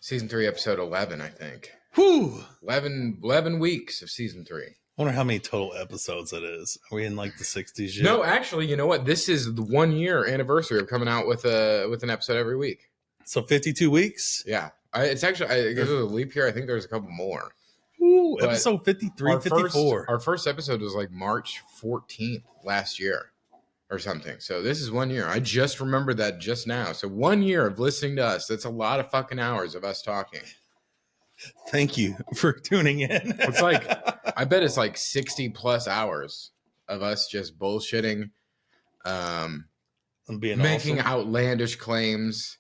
Season 3, episode 11, I think. Whew. 11 weeks of season 3. I wonder how many total episodes it is. Are we in like the 60s yet? No, actually, you know what? This is the 1 year anniversary of coming out with an episode every week. So 52 weeks? Yeah. It's actually, because of the leap year, I think there's a couple more. Ooh, But episode 53, 54. Our first episode was like March 14th last year or something. So this is 1 year. I just remembered that just now. So 1 year of listening to us. That's a lot of fucking hours of us talking. Thank you for tuning in. It's like, I bet it's like 60 plus hours of us just bullshitting, making outlandish claims,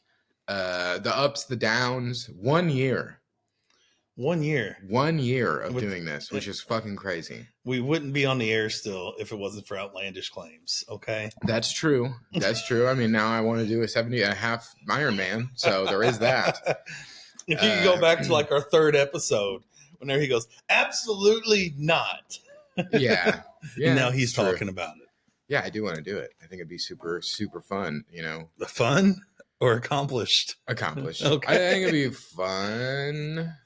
the ups, the downs. 1 year. 1 year. 1 year of doing this, which is fucking crazy. We wouldn't be on the air still if it wasn't for outlandish claims, okay? That's true. That's true. I mean, now I want to do a 70.5 Ironman, so there is that. If you could go back to like our third episode, whenever he goes, absolutely not. Yeah. And now he's talking about it. Yeah, I do want to do it. I think it'd be super, super fun, you know. Fun or accomplished? Accomplished. Okay. I think it'd be fun.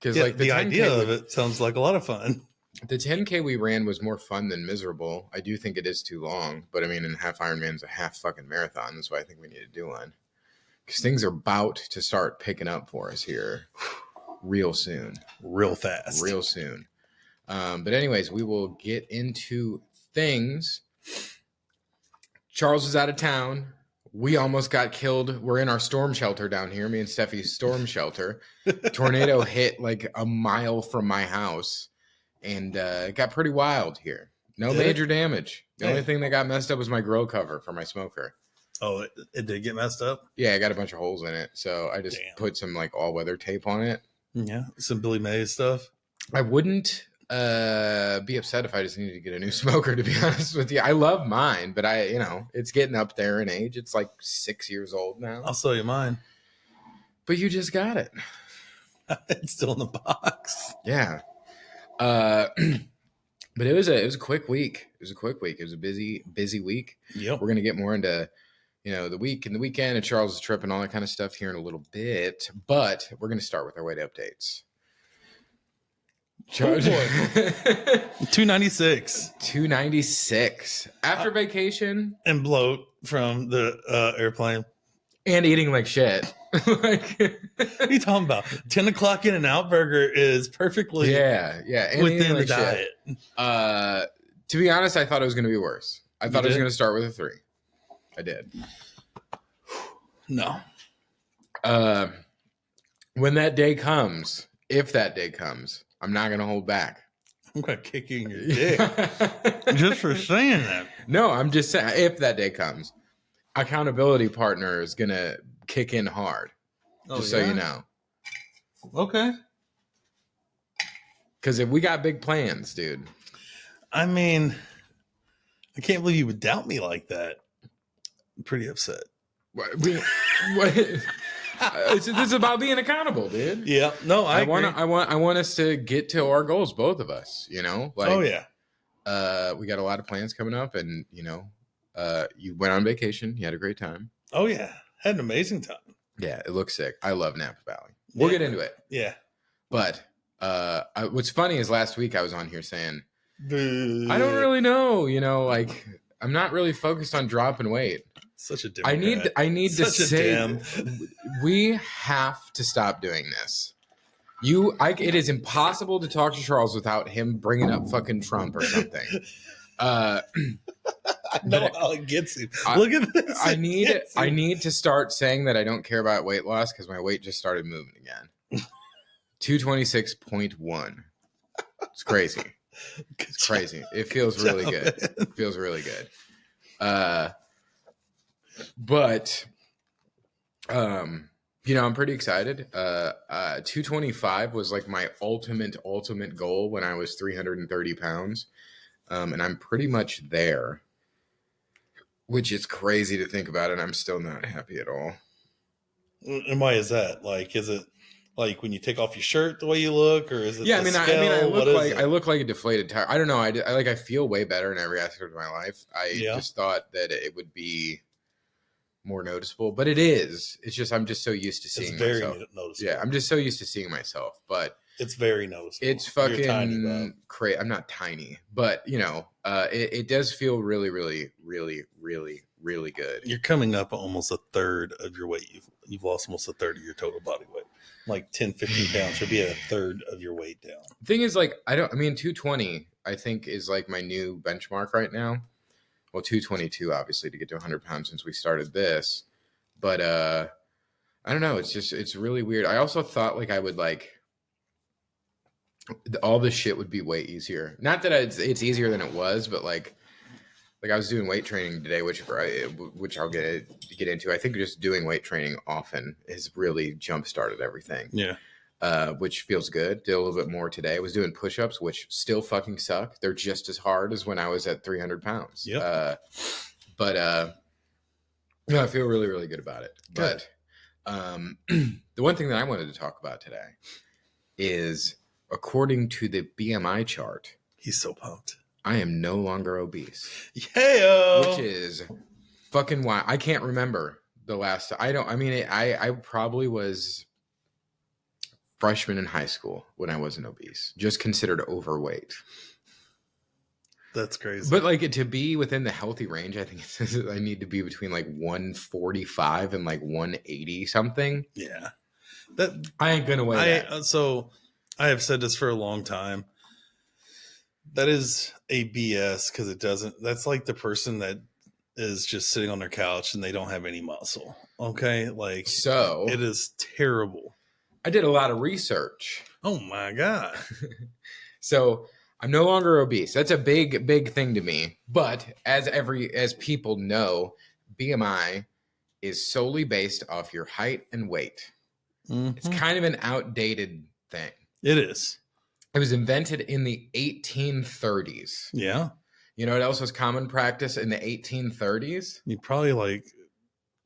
Because Yeah, like the idea of it sounds like a lot of fun. The 10K we ran was more fun than miserable. I do think it is too long, but I mean, in half Ironman's a half fucking marathon. That's why I think we need to do one. Because things are about to start picking up for us here real soon. Real fast. Real soon. But anyways, we will get into things. Charles is out of town. We almost got killed. We're in our storm shelter down here, me and Steffi's storm shelter. Tornado hit like a mile from my house, and it got pretty wild here. No major damage. The only thing that got messed up was my grill cover for my smoker. Oh, it did get messed up? Yeah, I got a bunch of holes in it, so I just put some like all-weather tape on it. Yeah, some Billy Mays stuff. I wouldn't be upset if I just needed to get a new smoker, to be honest with you. I love mine, but it's getting up there in age. It's like 6 years old now. I'll sell you mine. But you just got it. It's still in the box. Yeah. But it was a quick week. It was a quick week. It was a busy week. Yep. We're going to get more into, the week and the weekend and Charles' trip and all that kind of stuff here in a little bit. But we're going to start with our weight updates. 296. 296 after vacation and bloat from the airplane and eating like shit. What are you talking about? 10 o'clock in and out burger is perfectly and within the diet. To be honest, I thought it was going to be worse. I thought it was going to start with a 3. I did. No. When that day comes, if that day comes, I'm not going to hold back. I'm going to kick you in your dick. Just for saying that. No, I'm just saying, if that day comes, accountability partner is going to kick in hard. So you know. Okay. Because if we got big plans, dude. I mean, I can't believe you would doubt me like that. I'm pretty upset. This is about being accountable, dude. Yeah, no, I want us to get to our goals, both of us. We got a lot of plans coming up, and you went on vacation. You had a great time. Oh yeah, had an amazing time. Yeah, it looks sick. I love Napa Valley. We'll get into it. Yeah, but what's funny is last week I was on here saying, boo. I don't really know. I'm not really focused on dropping weight. Such a Democrat. I need to say, we have to stop doing this. It is impossible to talk to Charles without him bringing up fucking Trump or something. I know how it gets him. Look at this. I need to start saying that I don't care about weight loss because my weight just started moving again. 226.1. It's crazy. It's crazy. It feels really good. It feels really good. But I'm pretty excited. 225 was like my ultimate goal when I was 330 pounds. And I'm pretty much there, which is crazy to think about. And I'm still not happy at all. And why is that? Like, is it like when you take off your shirt the way you look, or is it? Yeah, I look like a deflated tire. I don't know. I feel way better in every aspect of my life. I just thought that it would be more noticeable, but it is. It's just I'm just so used to seeing It's very myself. noticeable. Yeah, I'm just so used to seeing myself, but It's very noticeable. it's You're tiny, bro. fucking crazy. I'm not tiny, but it does feel really, really, really, really, really good. You're coming up almost a third of your weight. You've lost almost a third of your total body weight. Like 10, 15 pounds should be at a third of your weight down. Thing is, like, 220, I think, is like my new benchmark right now. Well, 222, obviously, to get to 100 pounds since we started this. But I don't know. It's really weird. I also thought like I would like all this shit would be way easier. Not that it's easier than it was, but like I was doing weight training today, which I'll get into. I think just doing weight training often has really jump started everything. Yeah. Which feels good. Did a little bit more today. I was doing push-ups, which still fucking suck. They're just as hard as when I was at 300 pounds. Yep. But I feel really, really good about it. Good. But the one thing that I wanted to talk about today is, according to the BMI chart, He's so pumped. I am no longer obese. Yeah. Which is fucking wild. I can't remember the last. I probably was freshman in high school when I wasn't obese, just considered overweight. That's crazy. But like to be within the healthy range, I think I need to be between like 145 and like 180 something. Yeah. That I ain't gonna weigh that. So I have said this for a long time. That is a BS because it doesn't. That's like the person that is just sitting on their couch and they don't have any muscle. Okay, like So it is terrible. I did a lot of research. Oh my god. So I'm no longer obese. That's a big, big thing to me. But as people know, BMI is solely based off your height and weight. Mm-hmm. It's kind of an outdated thing. It is. It was invented in the 1830s. Yeah. You know what else was common practice in the 1830s? You probably like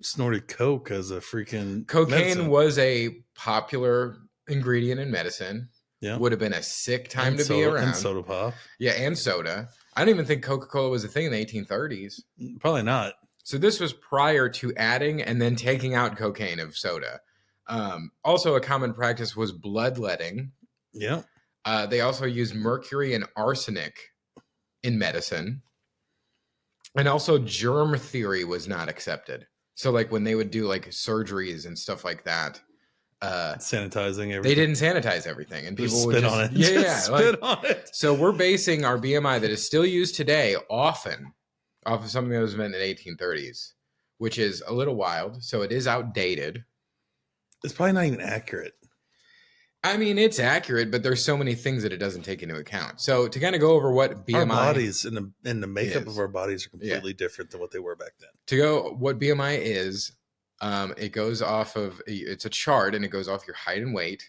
snorted coke as a freaking cocaine medicine. Was a popular ingredient in medicine. Yeah. Would have been a sick time and to be around. And soda pop. Yeah, and soda. I don't even think Coca-Cola was a thing in the 1830s. Probably not. So this was prior to adding and then taking out cocaine of soda. Also, a common practice was bloodletting. Yeah. They also used mercury and arsenic in medicine. And also germ theory was not accepted. So like when they would do like surgeries and stuff like that, sanitizing everything. They didn't sanitize everything, and people would spit on it. Yeah, spit on it. So we're basing our BMI that is still used today often off of something that was invented in the 1830s, which is a little wild. So it is outdated. It's probably not even accurate. I mean, it's accurate, but there's so many things that it doesn't take into account. So to kind of go over what BMI... Our bodies and the makeup of our bodies are completely different than what they were back then. To go what BMI is, it goes off of... It's a chart, and it goes off your height and weight.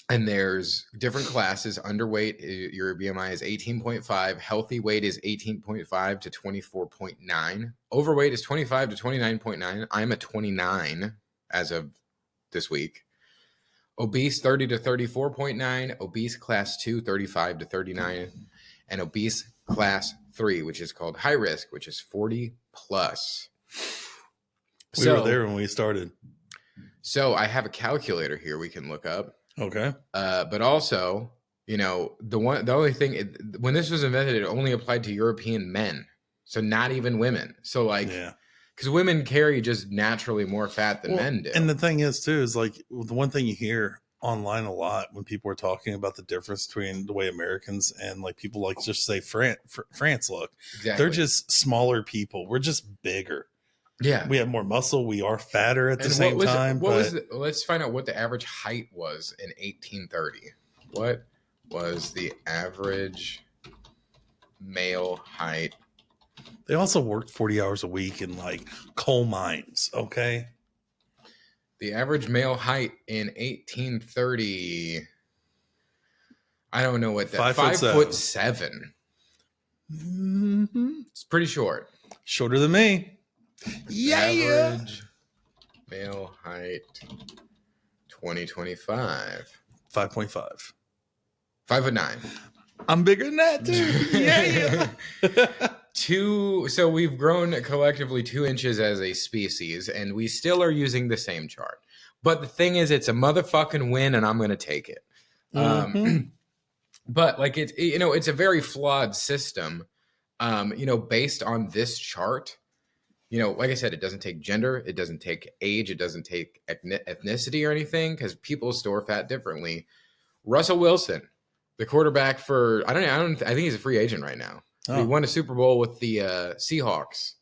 And there's different classes. Underweight, your BMI is 18.5. Healthy weight is 18.5 to 24.9. Overweight is 25 to 29.9. I'm at 29 as of this week. Obese 30 to 34.9, obese class 2 35 to 39, and obese class 3, which is called high risk, which is 40 plus. We were there when we started. So I have a calculator here we can look up. Okay. But also, you know, the only thing when this was invented, it only applied to European men, so not even women. So like, because women carry just naturally more fat than men do. And the thing is, too, is like the one thing you hear online a lot when people are talking about the difference between the way Americans and like people like just say France look. Exactly. They're just smaller people. We're just bigger. Yeah. We have more muscle. We are fatter at the same time. Let's find out what the average height was in 1830. What was the average male height? They also worked 40 hours a week in like coal mines. Okay. The average male height in 1830. I don't know what that 5'7". Mm-hmm. It's pretty short. Shorter tthan me. Average male height 2025. 5.5. 5'9". I'm bigger than that, dude. Yeah. So we've grown collectively 2 inches as a species, and we still are using the same chart. But the thing is, it's a motherfucking win, and I'm going to take it. But like it's a very flawed system. Based on this chart. Like I said, it doesn't take gender, it doesn't take age, it doesn't take ethnicity or anything, because people store fat differently. Russell Wilson, the quarterback for I think he's a free agent right now. Oh. He won a Super Bowl with the Seahawks.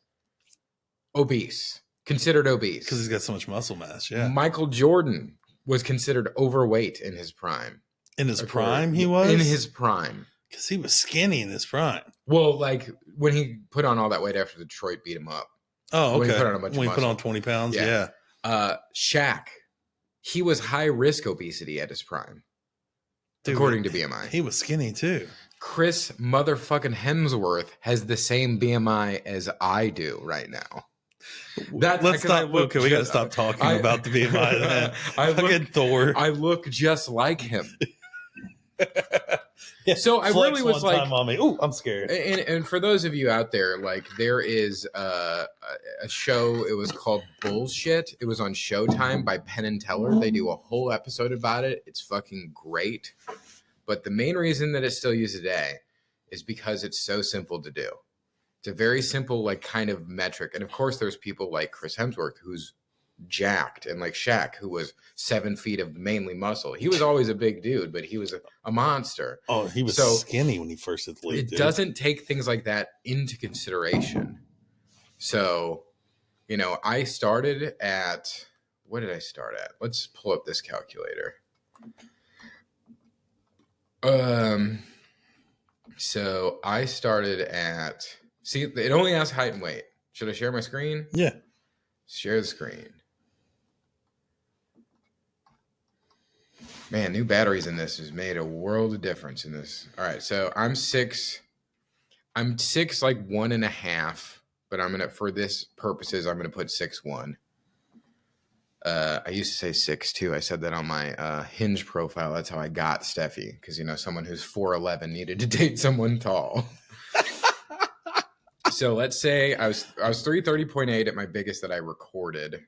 Considered obese because he's got so much muscle mass. Yeah. Michael Jordan was considered overweight in his prime. In his prime, he was in his prime because he was skinny in his prime. Well, like when he put on all that weight after Detroit beat him up. Oh, okay. When he put on 20 pounds, yeah. Shaq, he was high risk obesity at his prime, according to BMI. He was skinny too. Chris motherfucking Hemsworth has the same BMI as I do right now. Let's stop. Okay, we got to stop talking about the BMI. Then. Thor. I look just like him. Yeah, so I really was like, "Ooh, I'm scared." And for those of you out there, like there is a show. It was called Bullshit. It was on Showtime by Penn and Teller. They do a whole episode about it. It's fucking great. But the main reason that it's still used today is because it's so simple to do. It's a very simple, like, kind of metric. And of course, there's people like Chris Hemsworth, who's jacked, and like Shaq, who was 7 feet of mainly muscle. He was always a big dude, but he was a monster. Oh, he was skinny when he first hit the league. It doesn't take things like that into consideration. So, I started at, what did I start at? Let's pull up this calculator. So I started at, see, it only asks height and weight. Should I share my screen? Yeah. Share the screen. Man, new batteries in this has made a world of difference in this. All right, so I'm 6', like 1.5, but for this purposes, I'm gonna put 6'1". I used to say 6'2". I said that on my Hinge profile. That's how I got Steffi, because someone who's 4'11" needed to date someone tall. So let's say I was 330.8 at my biggest that I recorded.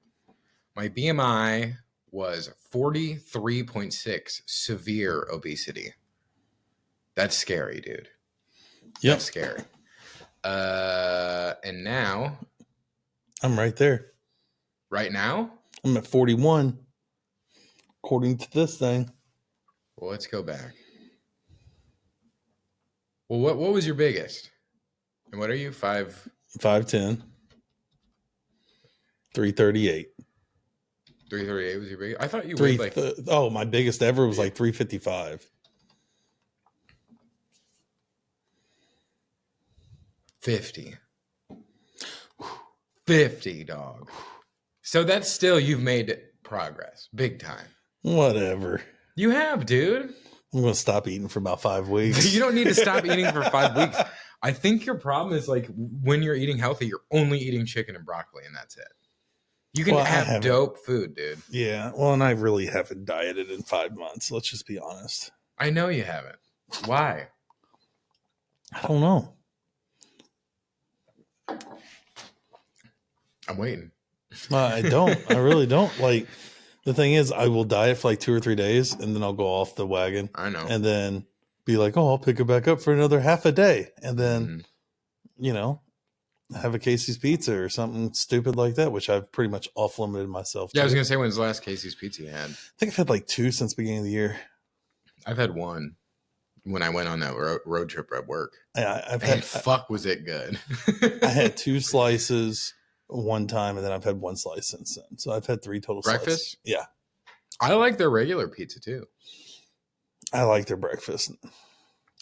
My BMI was 43.6, severe obesity. That's scary, dude. Yep. That's scary. And now I'm right there. Right now? I'm at 41, according to this thing. Well, let's go back. Well, what was your biggest? And what are you? 5'10", 338. 338 was your biggest? I thought you weighed like... my biggest ever was like 355. 50, dog. So that's still, you've made progress. Big time. Whatever. You have, dude. I'm going to stop eating for about 5 weeks. You don't need to stop eating for 5 weeks. I think your problem is like when you're eating healthy, you're only eating chicken and broccoli, and that's it. You can have dope food, dude. Yeah. Well, and I really haven't dieted in 5 months. Let's just be honest. I know you haven't. Why? I don't know. I'm waiting. I don't. I really don't. Like, the thing is, I will diet for like 2 or 3 days, and then I'll go off the wagon. I know. And then be like, oh, I'll pick it back up for another half a day. And then, have a Casey's Pizza or something stupid like that, which I've pretty much off-limited myself to. Yeah, I was going to say, when's the last Casey's Pizza you had? I think I've had like 2 since the beginning of the year. I've had 1 when I went on that road trip at work. Yeah, fuck, was it good. I had 2 slices one time, and then I've had 1 slice since then. So I've had 3 total breakfast slices. Yeah. I like their regular pizza too. I like their breakfast.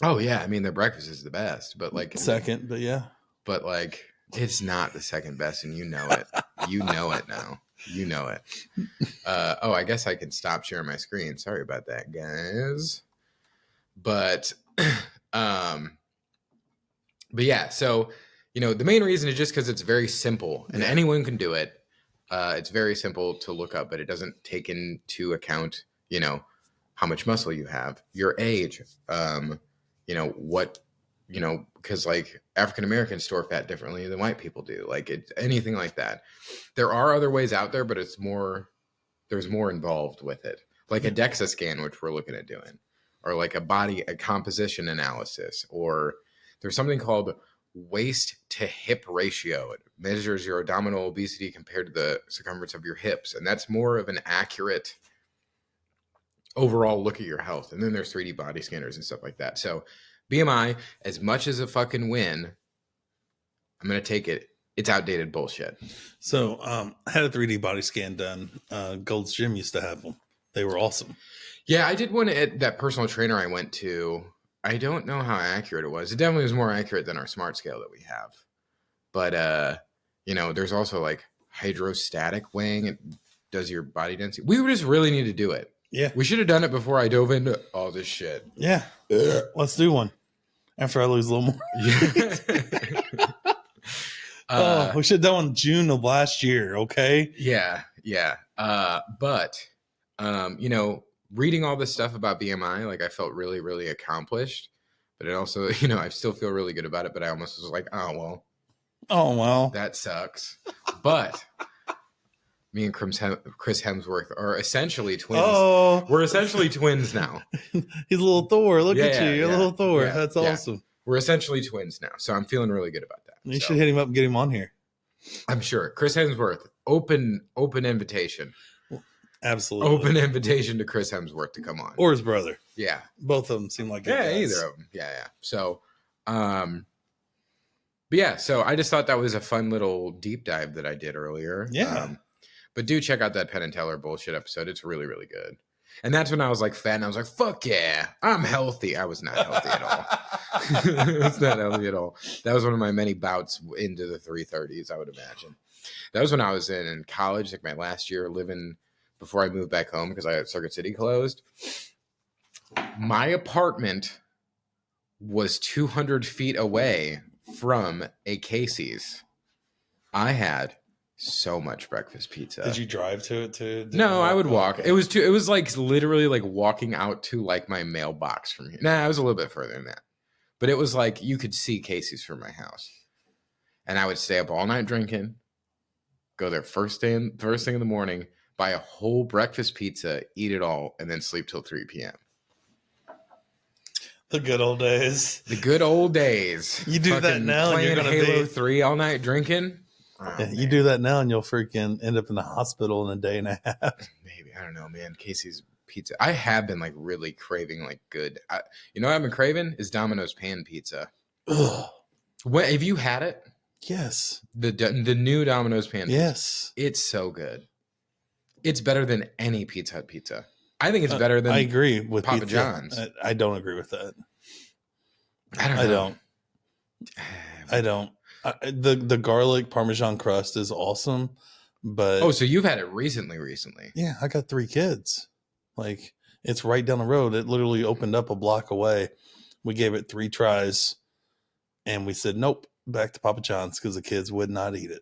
Oh yeah, I mean their breakfast is the best, but like second, but yeah. But like it's not the second best, and you know it. You know it now. You know it. I guess I can stop sharing my screen. Sorry about that, guys. But yeah, so the main reason is just because it's very simple and anyone can do it. It's very simple to look up, but it doesn't take into account, how much muscle you have, your age, what because like African Americans store fat differently than white people do. Like anything like that. There are other ways out there, but there's more involved with it. Like a DEXA scan, which we're looking at doing, or like a composition analysis, or there's something called waist to hip ratio. It measures your abdominal obesity compared to the circumference of your hips. And that's more of an accurate overall look at your health. And then there's 3D body scanners and stuff like that. So BMI, as much as a fucking win, I'm going to take it. It's outdated bullshit. So I had a 3D body scan done. Gold's Gym used to have them. They were awesome. Yeah, I did one at that personal trainer I went to. I don't know how accurate it was. It definitely was more accurate than our smart scale that we have. But, there's also like hydrostatic weighing. It does your body density. We just really need to do it. Yeah. We should have done it before I dove into all this shit. Yeah. Let's do one after I lose a little more. We should have done one June of last year. Okay. Yeah. Yeah. But reading all this stuff about BMI, like I felt really, really accomplished, but it also, I still feel really good about it, but I almost was like, oh, well, that sucks. But me and Chris Hemsworth are essentially twins. Oh, we're essentially twins now. He's a little Thor. Look at you. You're a little Thor. Yeah, that's awesome. We're essentially twins now. So I'm feeling really good about that. You should hit him up and get him on here. I'm sure. Chris Hemsworth, open invitation. Absolutely. Open invitation to Chris Hemsworth to come on. Or his brother. Yeah. Both of them seem like good guys. Either of them. Yeah. So, but yeah, so I just thought that was a fun little deep dive that I did earlier. Yeah. But do check out that Penn and Teller bullshit episode. It's really, really good. And that's when I was like fat and I was like, fuck yeah, I'm healthy. I was not healthy at all. I was not healthy at all. That was one of my many bouts into the 330s, I would imagine. That was when I was in college, like my last year living before I moved back home because I had Circuit City closed. My apartment was 200 feet away from a Casey's. I had so much breakfast pizza. Did you drive to it too? No, I would walk. Okay. It was like literally like walking out to like my mailbox from here. Nah, it was a little bit further than that. But it was like you could see Casey's from my house. And I would stay up all night drinking, go there first thing in the morning, buy a whole breakfast pizza, eat it all, and then sleep till 3 p.m. The good old days. The good old days. You do that now and you're going to Halo 3 all night drinking. Oh, yeah, you do that now and you'll freaking end up in the hospital in a day and a half. Maybe. I don't know, man. Casey's pizza. I have been like really craving like good. What I've been craving is Domino's pan pizza. Ugh. Have you had it? Yes. The new Domino's pan pizza. Yes. It's so good. It's better than any Pizza Hut pizza. I think it's better than I agree with Papa pizza. John's. I don't agree with that. I don't. The garlic Parmesan crust is awesome, but so you've had it recently? Yeah, I got 3 kids. Like it's right down the road. It literally opened up a block away. We gave it 3 tries, and we said nope, back to Papa John's because the kids would not eat it.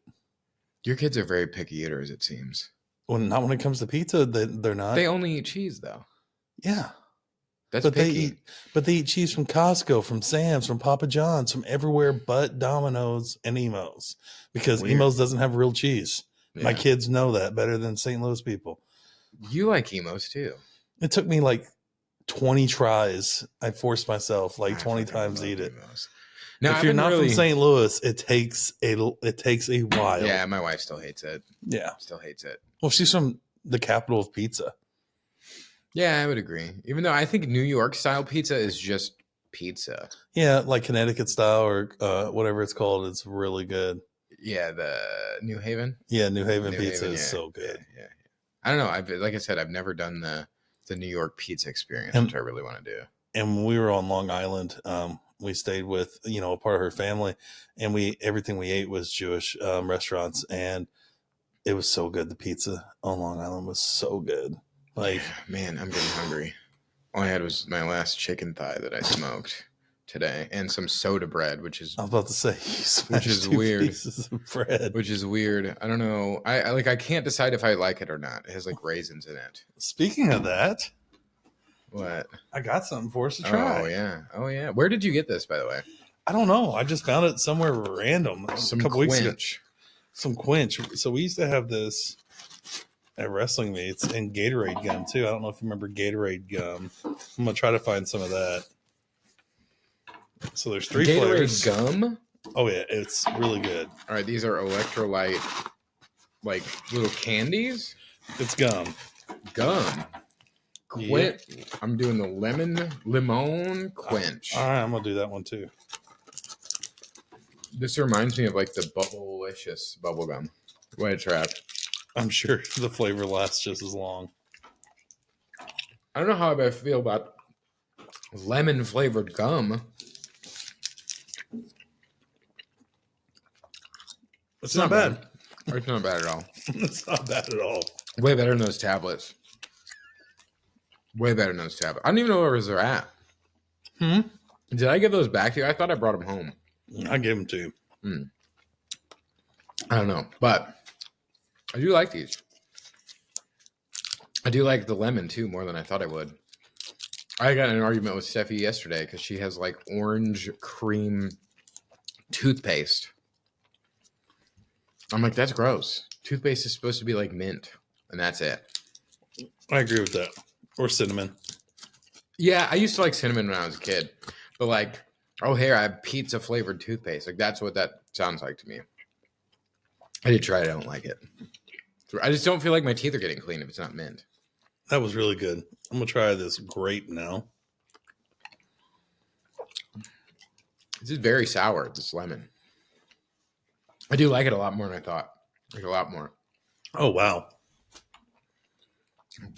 Your kids are very picky eaters, it seems. Well, not when it comes to pizza. They're not. They only eat cheese, though. Yeah. That's picky. They eat cheese from Costco, from Sam's, from Papa John's, from everywhere but Domino's and Emo's. Because Emo's doesn't have real cheese. Yeah. My kids know that better than St. Louis people. You like Emo's, too. It took me like 20 tries. I forced myself like 20 times to eat it. Emo's. Now, if you're not from St. Louis, it takes a while. Yeah, my wife still hates it. Yeah. Still hates it. Well, she's from the capital of pizza. Yeah, I would agree. Even though I think New York style pizza is just pizza. Yeah, like Connecticut style or whatever it's called. It's really good. Yeah, the New Haven. Yeah, New Haven pizza is so good. Yeah. I don't know. Like I said, I've never done the New York pizza experience, which I really want to do. And when we were on Long Island, we stayed with a part of her family, and everything we ate was Jewish restaurants, and it was so good. The pizza on Long Island was so good. Like, man, I'm getting hungry. All I had was my last chicken thigh that I smoked today, and some soda bread, which is I was about to say, which is weird. Pieces of bread, which is weird. I don't know. I can't decide if I like it or not. It has like raisins in it. Speaking of that, what? I got something for us to try. Oh yeah. Where did you get this, by the way? I don't know. I just found it somewhere random Some a couple weeks ago. Some quench. So we used to have this at wrestling meets, and Gatorade gum too. I don't know if you remember Gatorade gum. I'm gonna try to find some of that. So there's 3 flavors. Gatorade gum? Oh yeah, it's really good. All right, these are electrolyte, like little candies. It's gum. Gum. Quench. Yeah. I'm doing the lemon quench. All right, I'm gonna do that one too. This reminds me of like the Bubblicious bubble gum. Way to trap. I'm sure the flavor lasts just as long. I don't know how I feel about lemon flavored gum. It's not bad. It's not bad at all. It's not bad at all. Way better than those tablets. Way better than those tablets. I don't even know where they're at. Did I give those back to you? I thought I brought them home. I gave them to you. I don't know, but I do like these. I do like the lemon too more than I thought I would. I got in an argument with Steffi yesterday because she has like orange cream toothpaste. I'm like, that's gross. Toothpaste is supposed to be like mint, and that's it. I agree with that. Or cinnamon. Yeah, I used to like cinnamon when I was a kid, but like, oh, here I have pizza flavored toothpaste. Like that's what that sounds like to me. I did try it. I don't like it. I just don't feel like my teeth are getting clean if it's not mint. That was really good. I'm gonna try this grape now. This is very sour. This lemon. I do like it a lot more than I thought. Like a lot more. Oh wow!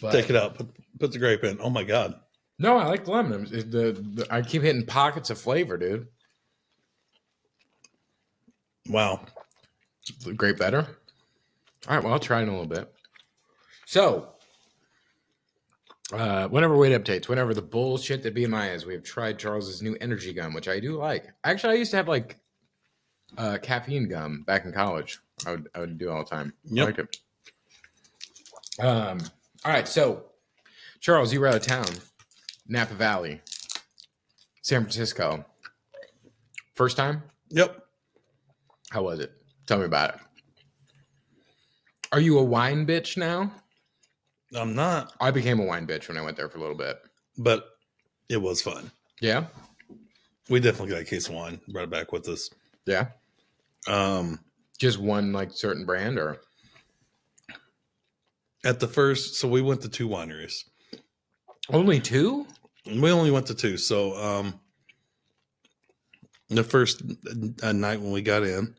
But, take it out. Put the grape in. Oh my god! No, I like the lemon. I keep hitting pockets of flavor, dude. Wow. The grape better? All right, well, I'll try it in a little bit. So, whenever weight updates, whenever the bullshit that BMI is, we have tried Charles's new energy gum, which I do like. Actually, I used to have like caffeine gum back in college. I would do all the time. Yep. I like it. All right, so Charles, you were out of town. Napa Valley, San Francisco. First time? Yep. How was it? Tell me about it. Are you a wine bitch now? I'm not. I became a wine bitch when I went there for a little bit. But it was fun. Yeah? We definitely got a case of wine. Brought it back with us. Yeah? Just one like certain brand or? At the first, so we went to 2 wineries. Only 2? We only went to 2. So the first night when we got in,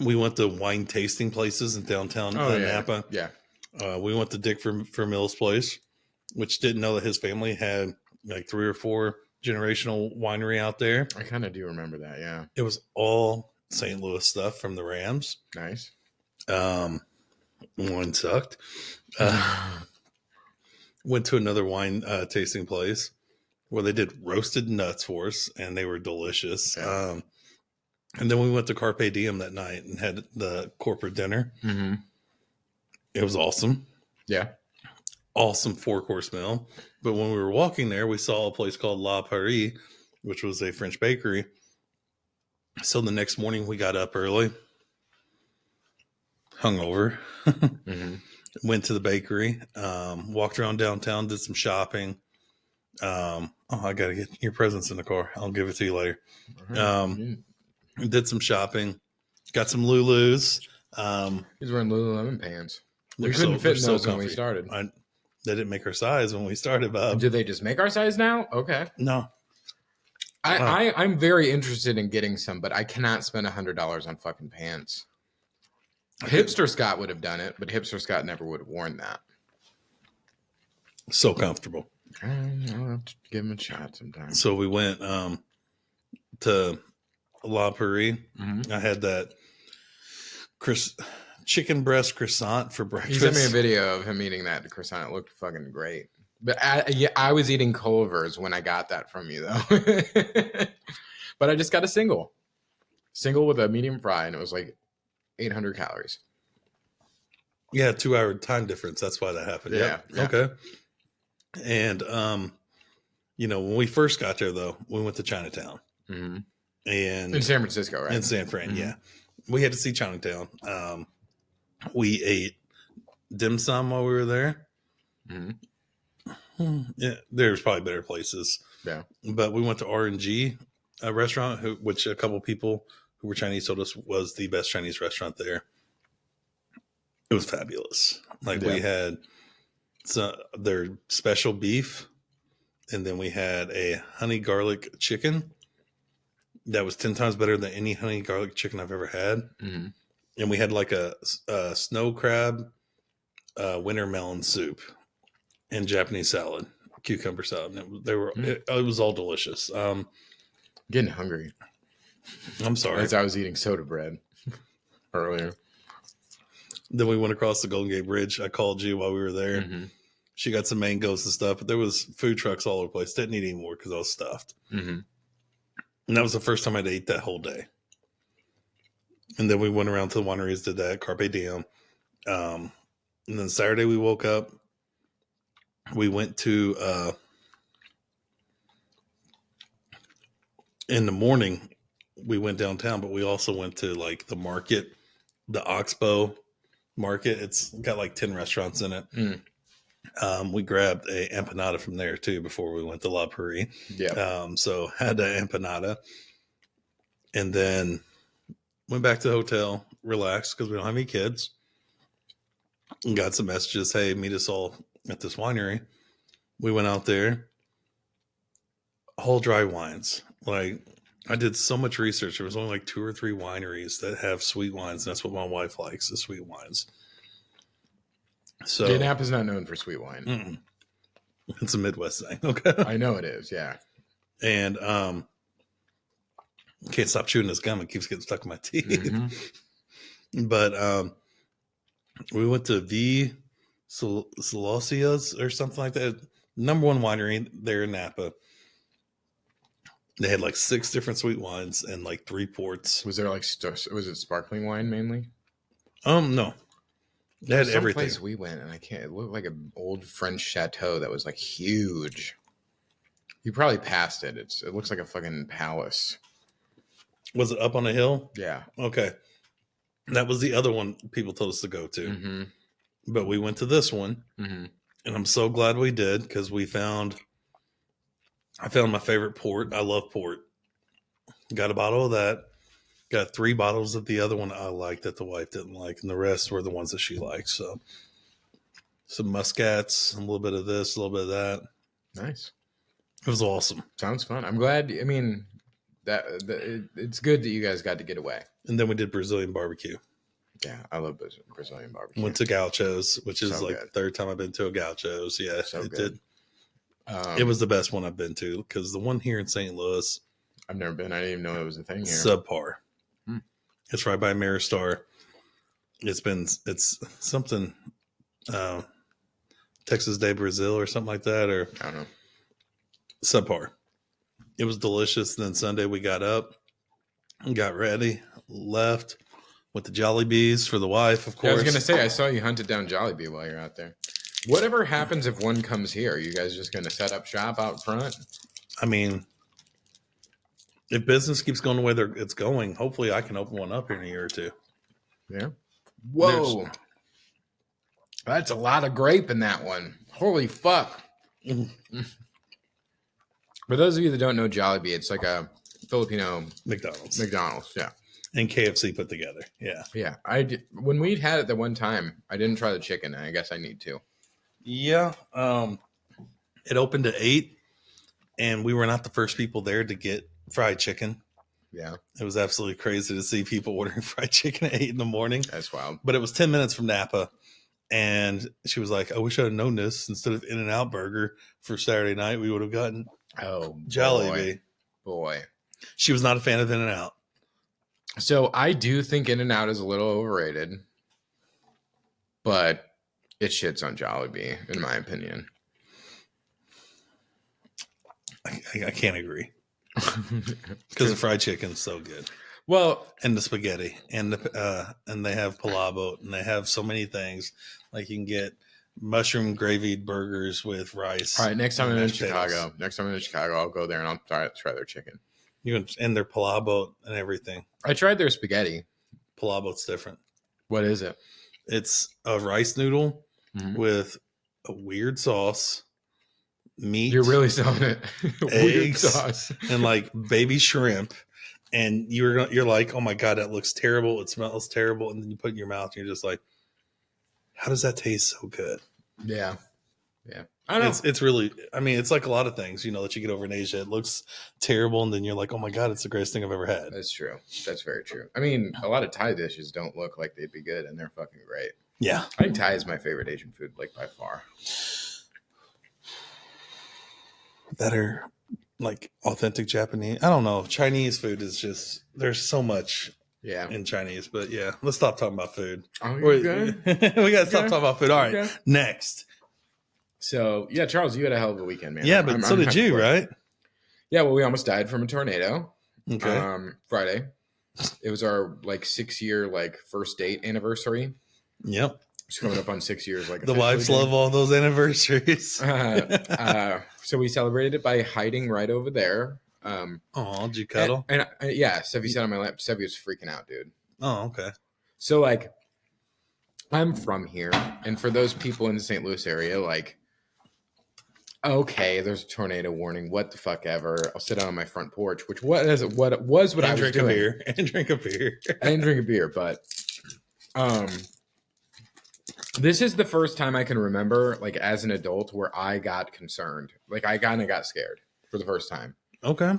we went to wine tasting places in downtown Napa. Yeah. We went to Dick Vermille's place, which didn't know that his family had like 3 or 4 generational winery out there. I kind of do remember that, yeah. It was all St. Louis stuff from the Rams. Nice. Wine sucked. Went to another wine tasting place where they did roasted nuts for us, and they were delicious. Yeah. And then we went to Carpe Diem that night and had the corporate dinner. Mm-hmm. It was awesome. Yeah. Awesome 4-course meal. But when we were walking there, we saw a place called La Paris, which was a French bakery. So the next morning we got up early, hungover, went to the bakery, walked around downtown, did some shopping. I got to get your presents in the car. I'll give it to you later. Did some shopping, got some Lulus. He's wearing Lululemon pants. We couldn't fit in those when we started. They didn't make our size when we started, Bob. Do they just make our size now? Okay. No. I'm very interested in getting some, but I cannot spend $100 on fucking pants. Hipster Scott would have done it, but Hipster Scott never would have worn that. So comfortable. I'll have to give him a shot sometime. So we went to La Paris. I had that chicken breast croissant for breakfast. He sent me a video of him eating that croissant. It looked fucking great. But I was eating Culver's when I got that from you, though. But I just got a single with a medium fry, and it was like 800 calories. Yeah, 2-hour time difference. That's why that happened. Yeah. Okay. And when we first got there, though, we went to Chinatown. Mm-hmm. And in San Francisco, right? In San Fran, mm-hmm. yeah. We had to see Chinatown. We ate dim sum while we were there. Mm-hmm. Yeah, there's probably better places. Yeah. But we went to R&G, a restaurant, which a couple people who were Chinese told us was the best Chinese restaurant there. It was fabulous. Like we had their special beef, and then we had a honey garlic chicken that was 10 times better than any honey garlic chicken I've ever had. Mm-hmm. And we had like a snow crab winter melon soup and Japanese salad, cucumber salad. And it was all delicious. Getting hungry. I'm sorry. As I was eating soda bread earlier. Then we went across the Golden Gate Bridge. I called you while we were there. Mm-hmm. She got some mangoes and stuff, but there was food trucks all over the place. Didn't eat anymore because I was stuffed. Mm-hmm. And that was the first time I'd ate that whole day. And then we went around to the wineries, did that, Carpe Diem. And then Saturday we woke up. We went to, in the morning, we went downtown, but we also went to like the market, the Oxbow market. It's got like 10 restaurants in it. Mm. We grabbed a empanada from there too before we went to La Prairie. Yeah. So had an empanada, and then went back to the hotel, relaxed because we don't have any kids. And got some messages, hey, meet us all at this winery. We went out there, all dry wines. Like I did so much research. There was only like 2 or 3 wineries that have sweet wines. And that's what my wife likes, the sweet wines. So yeah, Napa's not known for sweet wine. Mm-mm. It's a Midwest thing. Okay. I know it is. Yeah. And can't stop chewing this gum. It keeps getting stuck in my teeth. Mm-hmm. But we went to V Celosia's or something like that. Number 1 winery there in Napa. They had like 6 different sweet wines and like 3 ports. Was there like was it sparkling wine mainly? No. They had everything. Place we went, and it looked like an old French chateau that was like huge. You probably passed it. It looks like a fucking palace. Was it up on a hill? Yeah. Okay. That was the other one people told us to go to. Mm-hmm. But we went to this one, and I'm so glad we did because I found my favorite port. I love port. Got a bottle of that. Got 3 bottles of the other one I liked that the wife didn't like, and the rest were the ones that she liked. So some muscats, a little bit of this, a little bit of that. Nice. It was awesome. Sounds fun. I'm glad. I mean, it's good that you guys got to get away. And then we did Brazilian barbecue. Yeah, I love Brazilian barbecue. Went to Gaucho's, which is like the 3rd time I've been to a Gaucho's. Yeah, so it good. Did. It was the best one I've been to because the one here in St. Louis, I've never been. I didn't even know it was a thing here. Subpar. It's right by Maristar. It's something Texas de Brazil or something like that, or I don't know. Subpar. It was delicious. Then Sunday we got up, got ready, left with the Jollibees for the wife, of course. Yeah, I was gonna say I saw you hunted down Jollibee while you're out there. Whatever happens if one comes here, are you guys just gonna set up shop out front? I mean, if business keeps going the way it's going, hopefully I can open one up here in a year or 2. Yeah. Whoa. That's a lot of grape in that one. Holy fuck. For those of you that don't know Jollibee, it's like a Filipino McDonald's, yeah. And KFC put together, yeah. Yeah. When we'd had it the one time, I didn't try the chicken, and I guess I need to. Yeah. It opened at 8, and we were not the first people there to get fried chicken. Yeah. It was absolutely crazy to see people ordering fried chicken at 8 in the morning. That's wild. But it was 10 minutes from Napa. And she was like, I wish I'd known this. Instead of In-N-Out Burger for Saturday night, we would have gotten Jollibee. Boy. She was not a fan of In-N-Out. So I do think In-N-Out is a little overrated. But it shits on Jollibee, in my opinion. I can't agree. Because the fried chicken's so good. Well, and the spaghetti, and they have palabo, and they have so many things. Like you can get mushroom gravy burgers with rice. All right, next time I'm in Chicago, I'll go there and I'll try their chicken. And their palabo and everything. I tried their spaghetti. Palabo's different. What is it? It's a rice noodle with a weird sauce, meat. You're really selling it. Weird Eggs, sauce and like baby shrimp. And you're like, oh my God, that looks terrible. It smells terrible. And then you put it in your mouth and you're just like, how does that taste so good? Yeah. Yeah. I don't know. It's really, I mean, it's like a lot of things, that you get over in Asia. It looks terrible. And then you're like, oh my God, it's the greatest thing I've ever had. That's true. That's very true. I mean, a lot of Thai dishes don't look like they'd be good, and they're fucking great. Yeah. I think Thai is my favorite Asian food, like by far. That are like authentic Japanese. I don't know. Chinese food is just, there's so much in Chinese. But yeah, let's stop talking about food. Oh, you're good? We got to stop talking about food. All right. Okay. Next. So, yeah, Charles, you had a hell of a weekend, man. Yeah, but so did you, right? Yeah, well, we almost died from a tornado. Okay. Friday. It was our 6-year first date anniversary. Yep. It's coming up on 6 years. The wives love all those anniversaries. So we celebrated it by hiding right over there. Oh, did you cuddle? And yeah, Steffi sat on my lap. Steffi was freaking out, dude. Oh, okay. So I'm from here, and for those people in the St. Louis area, okay, there's a tornado warning. What the fuck ever? I'll sit out on my front porch, which what I was doing. And drink a beer. I didn't drink a beer, but this is the first time I can remember, as an adult, where I got concerned. I kind of got scared for the first time. Okay.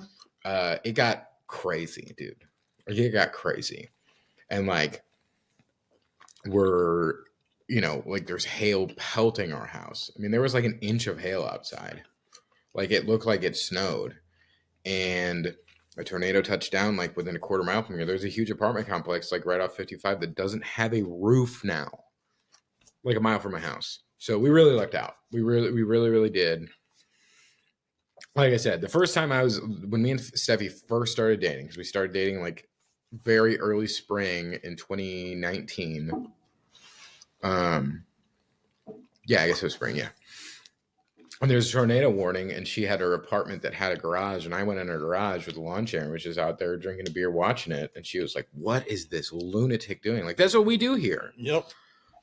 It got crazy, dude. It got crazy, and we're. There's hail pelting our house. I mean, there was an inch of hail outside. It looked like it snowed. And a tornado touched down within a quarter mile from here. There's a huge apartment complex right off 55 that doesn't have a roof now. A mile from my house. So we really lucked out. We really did. Like I said, the first time when me and Steffi first started dating, because we started dating very early spring in 2019. Yeah, I guess it was spring. Yeah. And there's a tornado warning, and she had her apartment that had a garage, and I went in her garage with a lawn chair and was just out there drinking a beer, watching it. And she was like, what is this lunatic doing? That's what we do here. Yep.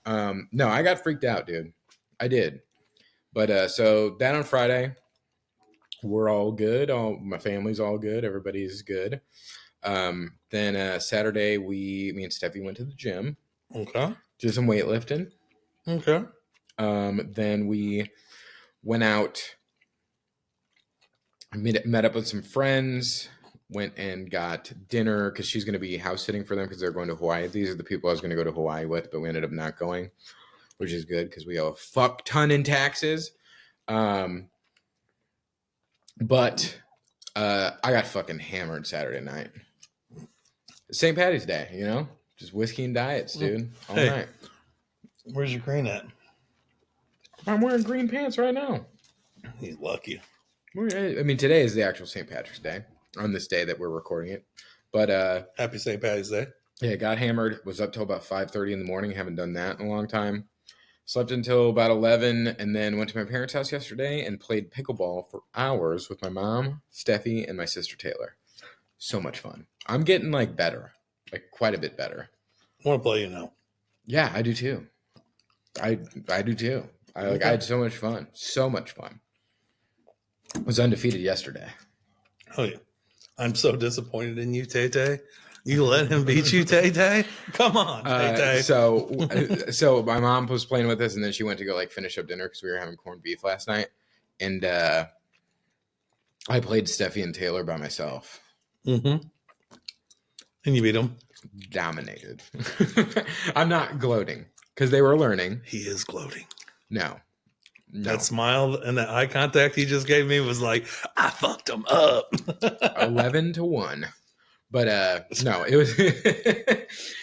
No, I got freaked out, dude. I did. But, so that on Friday, we're all good. My family's all good. Everybody's good. Then, Saturday, me and Steffi went to the gym. Okay. Did some weightlifting. Okay. Then we went out, met up with some friends, went and got dinner because she's going to be house sitting for them because they're going to Hawaii. These are the people I was going to go to Hawaii with, but we ended up not going, which is good because we owe a fuck ton in taxes. But I got fucking hammered Saturday night. St. Patty's Day, just whiskey and diets, dude, all night. Where's your green at? I'm wearing green pants right now. He's lucky. I mean, today is the actual St. Patrick's Day, on this day that we're recording it. But happy St. Patty's Day. Yeah, got hammered. Was up till about 5:30 in the morning. Haven't done that in a long time. Slept until about 11, and then went to my parents' house yesterday and played pickleball for hours with my mom, Steffi, and my sister Taylor. So much fun. I'm getting better, quite a bit better. I want to play now. Yeah, I do too. I do too. I had so much fun. So much fun. I was undefeated yesterday. Oh yeah. I'm so disappointed in you, Tay-Tay. You let him beat you, Tay-Tay? Come on, Tay-Tay. So my mom was playing with us, and then she went to go finish up dinner because we were having corned beef last night. And I played Steffi and Taylor by myself. Mm-hmm. And you beat them? Dominated. I'm not gloating because they were learning. He is gloating. No. That smile and that eye contact he just gave me was like, I fucked him up. 11-1. But no, it was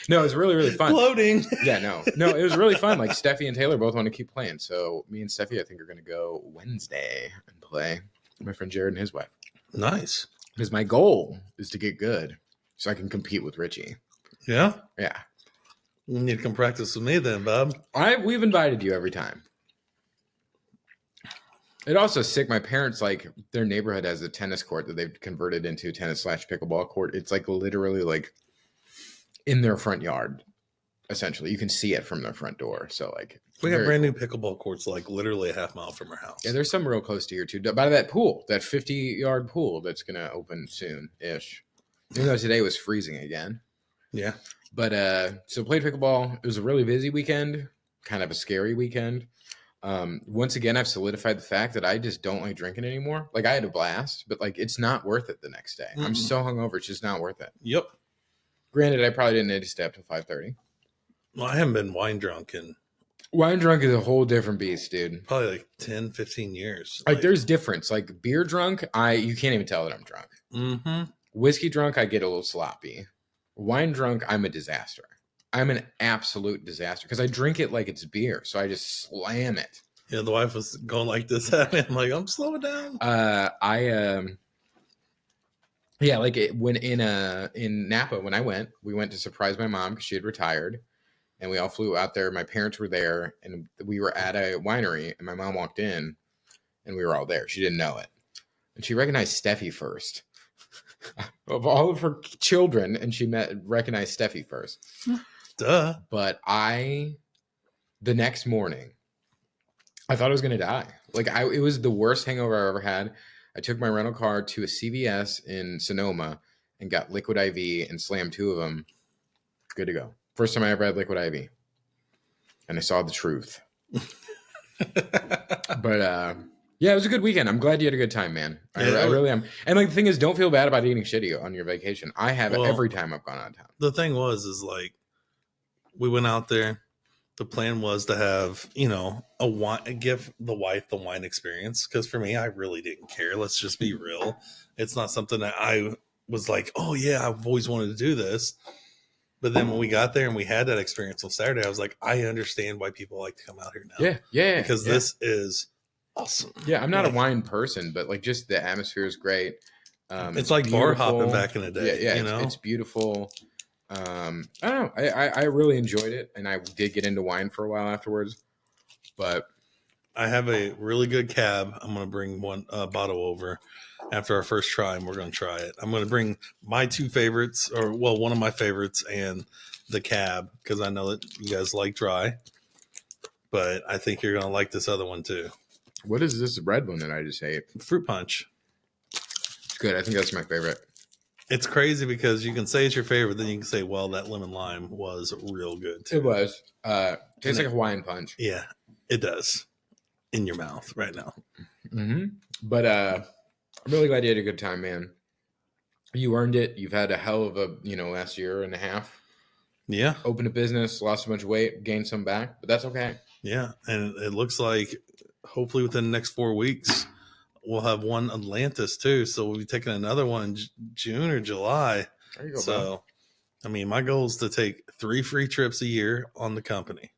no, it was really, really fun. Gloating. Yeah, no, it was really fun. Steffi and Taylor both want to keep playing. So me and Steffi, I think, are going to go Wednesday and play. My friend Jared and his wife. Nice. Because my goal is to get good so I can compete with Richie. Yeah? Yeah. You need to come practice with me then, Bob. We've invited you every time. It also sick. My parents, like, their neighborhood has a tennis court that they've converted into tennis/pickleball court. It's like literally like in their front yard. Essentially, you can see it from their front door. So like, we got brand new pickleball courts like literally a half mile from our house. Yeah, there's some real close to here too. By that pool, that 50-yard pool that's gonna open soon ish. Even though today was freezing again. Yeah. But so played pickleball. It was a really busy weekend, kind of a scary weekend. Once again, I've solidified the fact that I just don't like drinking anymore. Like I had a blast, but like it's not worth it the next day. I'm so hungover, it's just not worth it. Yep. Granted, I probably didn't need to stay up till 5:30. Well, I haven't been wine drunk in wine drunk is a whole different beast, dude. Probably like 10, 15 years. Like there's difference. Like beer drunk, you can't even tell that I'm drunk. Mm-hmm. Whiskey drunk, I get a little sloppy. Wine drunk, I'm a disaster. I'm an absolute disaster because I drink it like it's beer, so I just slam it. Yeah, the wife was going like this at me. I'm like, I'm slowing down. Yeah, like when in Napa when we went to surprise my mom because she had retired, and we all flew out there. My parents were there, and we were at a winery, and my mom walked in, and we were all there. She didn't know it, and she recognized Steffi first. Of all of her children, and she recognized Steffi first. Duh. But the next morning, I thought I was gonna die. Like it was the worst hangover I ever had. I took my rental car to a CVS in Sonoma and got Liquid IV and slammed 2 of them. Good to go. First time I ever had Liquid IV, and I saw the truth. But yeah, it was a good weekend. I'm glad you had a good time, man. I really am. And like the thing is, don't feel bad about eating shitty on your vacation. I have every time I've gone out of town. The thing is like we went out there. The plan was to have, a wine, give the wife the wine experience. Because for me, I really didn't care. Let's just be real. It's not something that I was like, oh yeah, I've always wanted to do this. But then when we got there and we had that experience on Saturday, I was like, I understand why people like to come out here now. Yeah. Because this is awesome. Yeah, I'm not a wine person, but like just the atmosphere is great. It's like beautiful. Bar hopping back in the day. Yeah, it's beautiful. I don't know. I really enjoyed it, and I did get into wine for a while afterwards. But I have a really good cab. I'm going to bring one bottle over after our first try, and we're going to try it. I'm going to bring my 2 favorites, one of my favorites, and the cab, because I know that you guys like dry. But I think you're going to like this other one too. What is this red one that I just ate? Fruit punch. It's good. I think that's my favorite. It's crazy because you can say it's your favorite, then you can say, well, that lemon lime was real good too. It was. Tastes like a Hawaiian punch. Yeah, it does. In your mouth right now. Mm-hmm. But I'm really glad you had a good time, man. You earned it. You've had a hell of a, last year and a half. Yeah. Opened a business, lost a bunch of weight, gained some back, but that's okay. Yeah. And it looks like hopefully within the next 4 weeks, we'll have one Atlantis too. So we'll be taking another one in June or July. There you go, so, bro. I mean, my goal is to take 3 free trips a year on the company.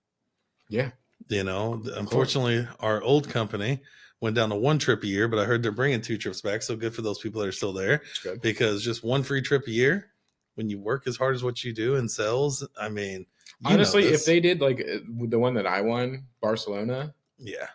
Yeah. Unfortunately, our old company went down to 1 trip a year, but I heard they're bringing 2 trips back. So good for those people that are still there. Good. Because just 1 free trip a year, when you work as hard as what you do in sales, I mean, honestly, if they did like the one that I won, Barcelona, yeah,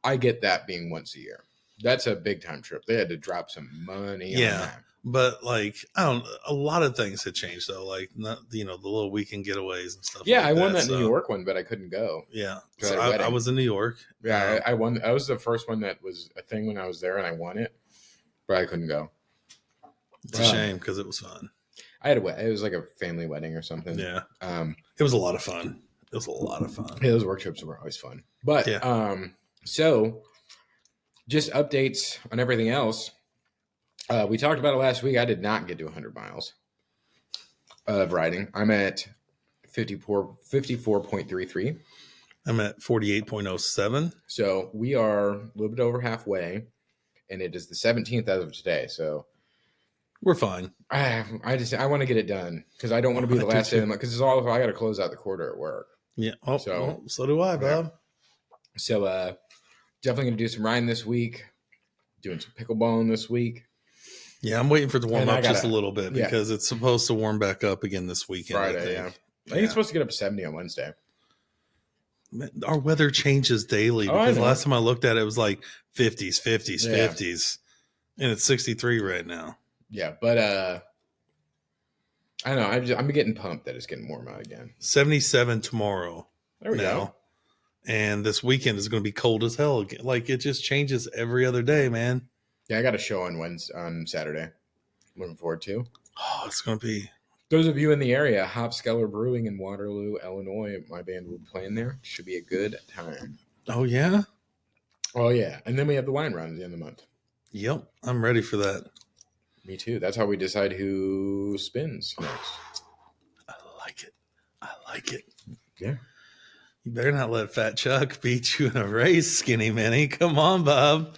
I get that being once a year. That's a big time trip. They had to drop some money. Yeah. On that. But like, a lot of things had changed though. Like, not, the little weekend getaways and stuff. Yeah. Like I won that New York one, but I couldn't go. Yeah. So I was in New York. Yeah. I won. That was the first one that was a thing when I was there and I won it, but I couldn't go. It's a shame because it was fun. I had it was like a family wedding or something. Yeah. It was a lot of fun. Yeah, those work trips were always fun. But so just updates on everything else. We talked about it last week. I did not get to 100 miles of riding. I'm at 54.33. I'm at 48.07. So we are a little bit over halfway, and it is the 17th as of today. So we're fine. I want to get it done because I don't want to be the last day of the month because it's all I got to close out the quarter at work. Yeah. Oh, so do I, Bob. So definitely going to do some riding this week. Doing some pickleballing this week. Yeah, I'm waiting for it to warm up just a little bit because it's supposed to warm back up again this weekend. Friday, I think it's supposed to get up to 70 on Wednesday. Our weather changes daily because last time I looked at it, it was like 50s, 50s, Yeah. 50s, and it's 63 right now. Yeah, but I don't know. I'm getting pumped that it's getting warm out again. 77 tomorrow. There we go. And this weekend is going to be cold as hell again. Like, it just changes every other day, man. Yeah, I got a show on Saturday. Looking forward to. Oh, it's going to be. Those of you in the area, Hopskeller Brewing in Waterloo, Illinois, my band will be playing there. Should be a good time. Oh, yeah? Oh, yeah. And then we have the wine run at the end of the month. Yep. I'm ready for that. Me too. That's how we decide who spins next. I like it. I like it. Yeah. You better not let Fat Chuck beat you in a race, Skinny Minnie. Come on, Bob.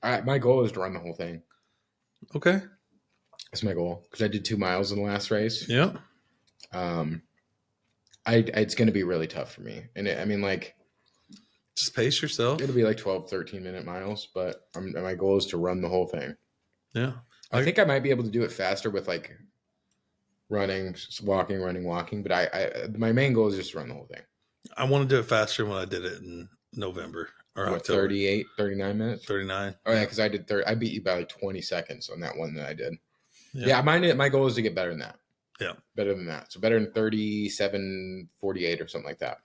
All right. My goal is to run the whole thing. Okay. That's my goal because I did 2 miles in the last race. Yep. It's going to be really tough for me. And just pace yourself. It'll be like 12, 13-minute miles, but my goal is to run the whole thing. Yeah. I think I might be able to do it faster with like running, walking, running, walking. But my main goal is just to run the whole thing. I want to do it faster when I did it in November or October. 38, 39 minutes? 39. Oh, yeah, because I did I beat you by like 20 seconds on that one that I did. Yeah, my goal is to get better than that. Yeah. Better than that. So better than 37:48 or something like that.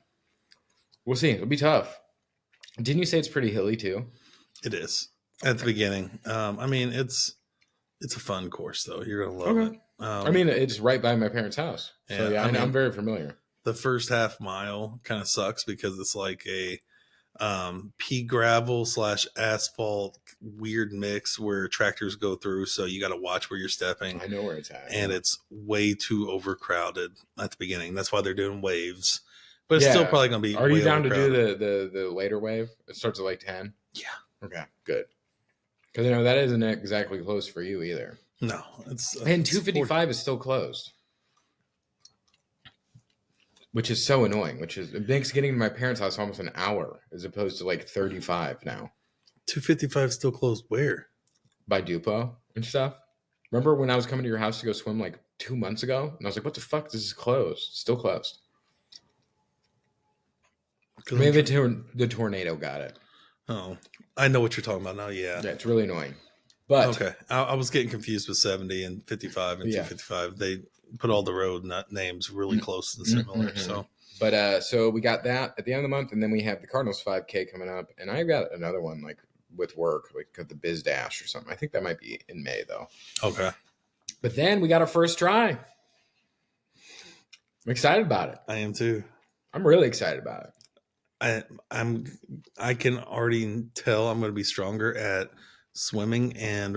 We'll see. It'll be tough. Didn't you say it's pretty hilly too? It is at the beginning. I mean, it's a fun course though. You're gonna love it. I mean, it's right by my parents' house. So yeah, I'm very familiar. The first half mile kind of sucks because it's like a pea gravel / asphalt weird mix where tractors go through, so you got to watch where you're stepping. I know where it's at, and it's way too overcrowded at the beginning. That's why they're doing waves, but it's still probably going to be. Are you down to do the later wave? It starts at like 10. Yeah. Okay. Good. Because that isn't exactly close for you either. No, it's and 255 is still closed. Which is so annoying. It makes getting to my parents' house almost an hour as opposed to like 35 now. 255 still closed where? By Dupo and stuff. Remember when I was coming to your house to go swim like 2 months ago? And I was like, what the fuck? This is closed. Still closed. Maybe the tornado got it. Oh, I know what you're talking about now. Yeah. Yeah, it's really annoying. But okay. I was getting confused with 70 and 55 and 255. They put all the road names really close and similar. So we got that at the end of the month, and then we have the Cardinals 5K coming up, and I got another one like with work, like the Biz Dash or something. I think that might be in May though. Okay. But then we got our first try. I'm excited about it. I am too. I'm really excited about it. I can already tell I'm going to be stronger at swimming and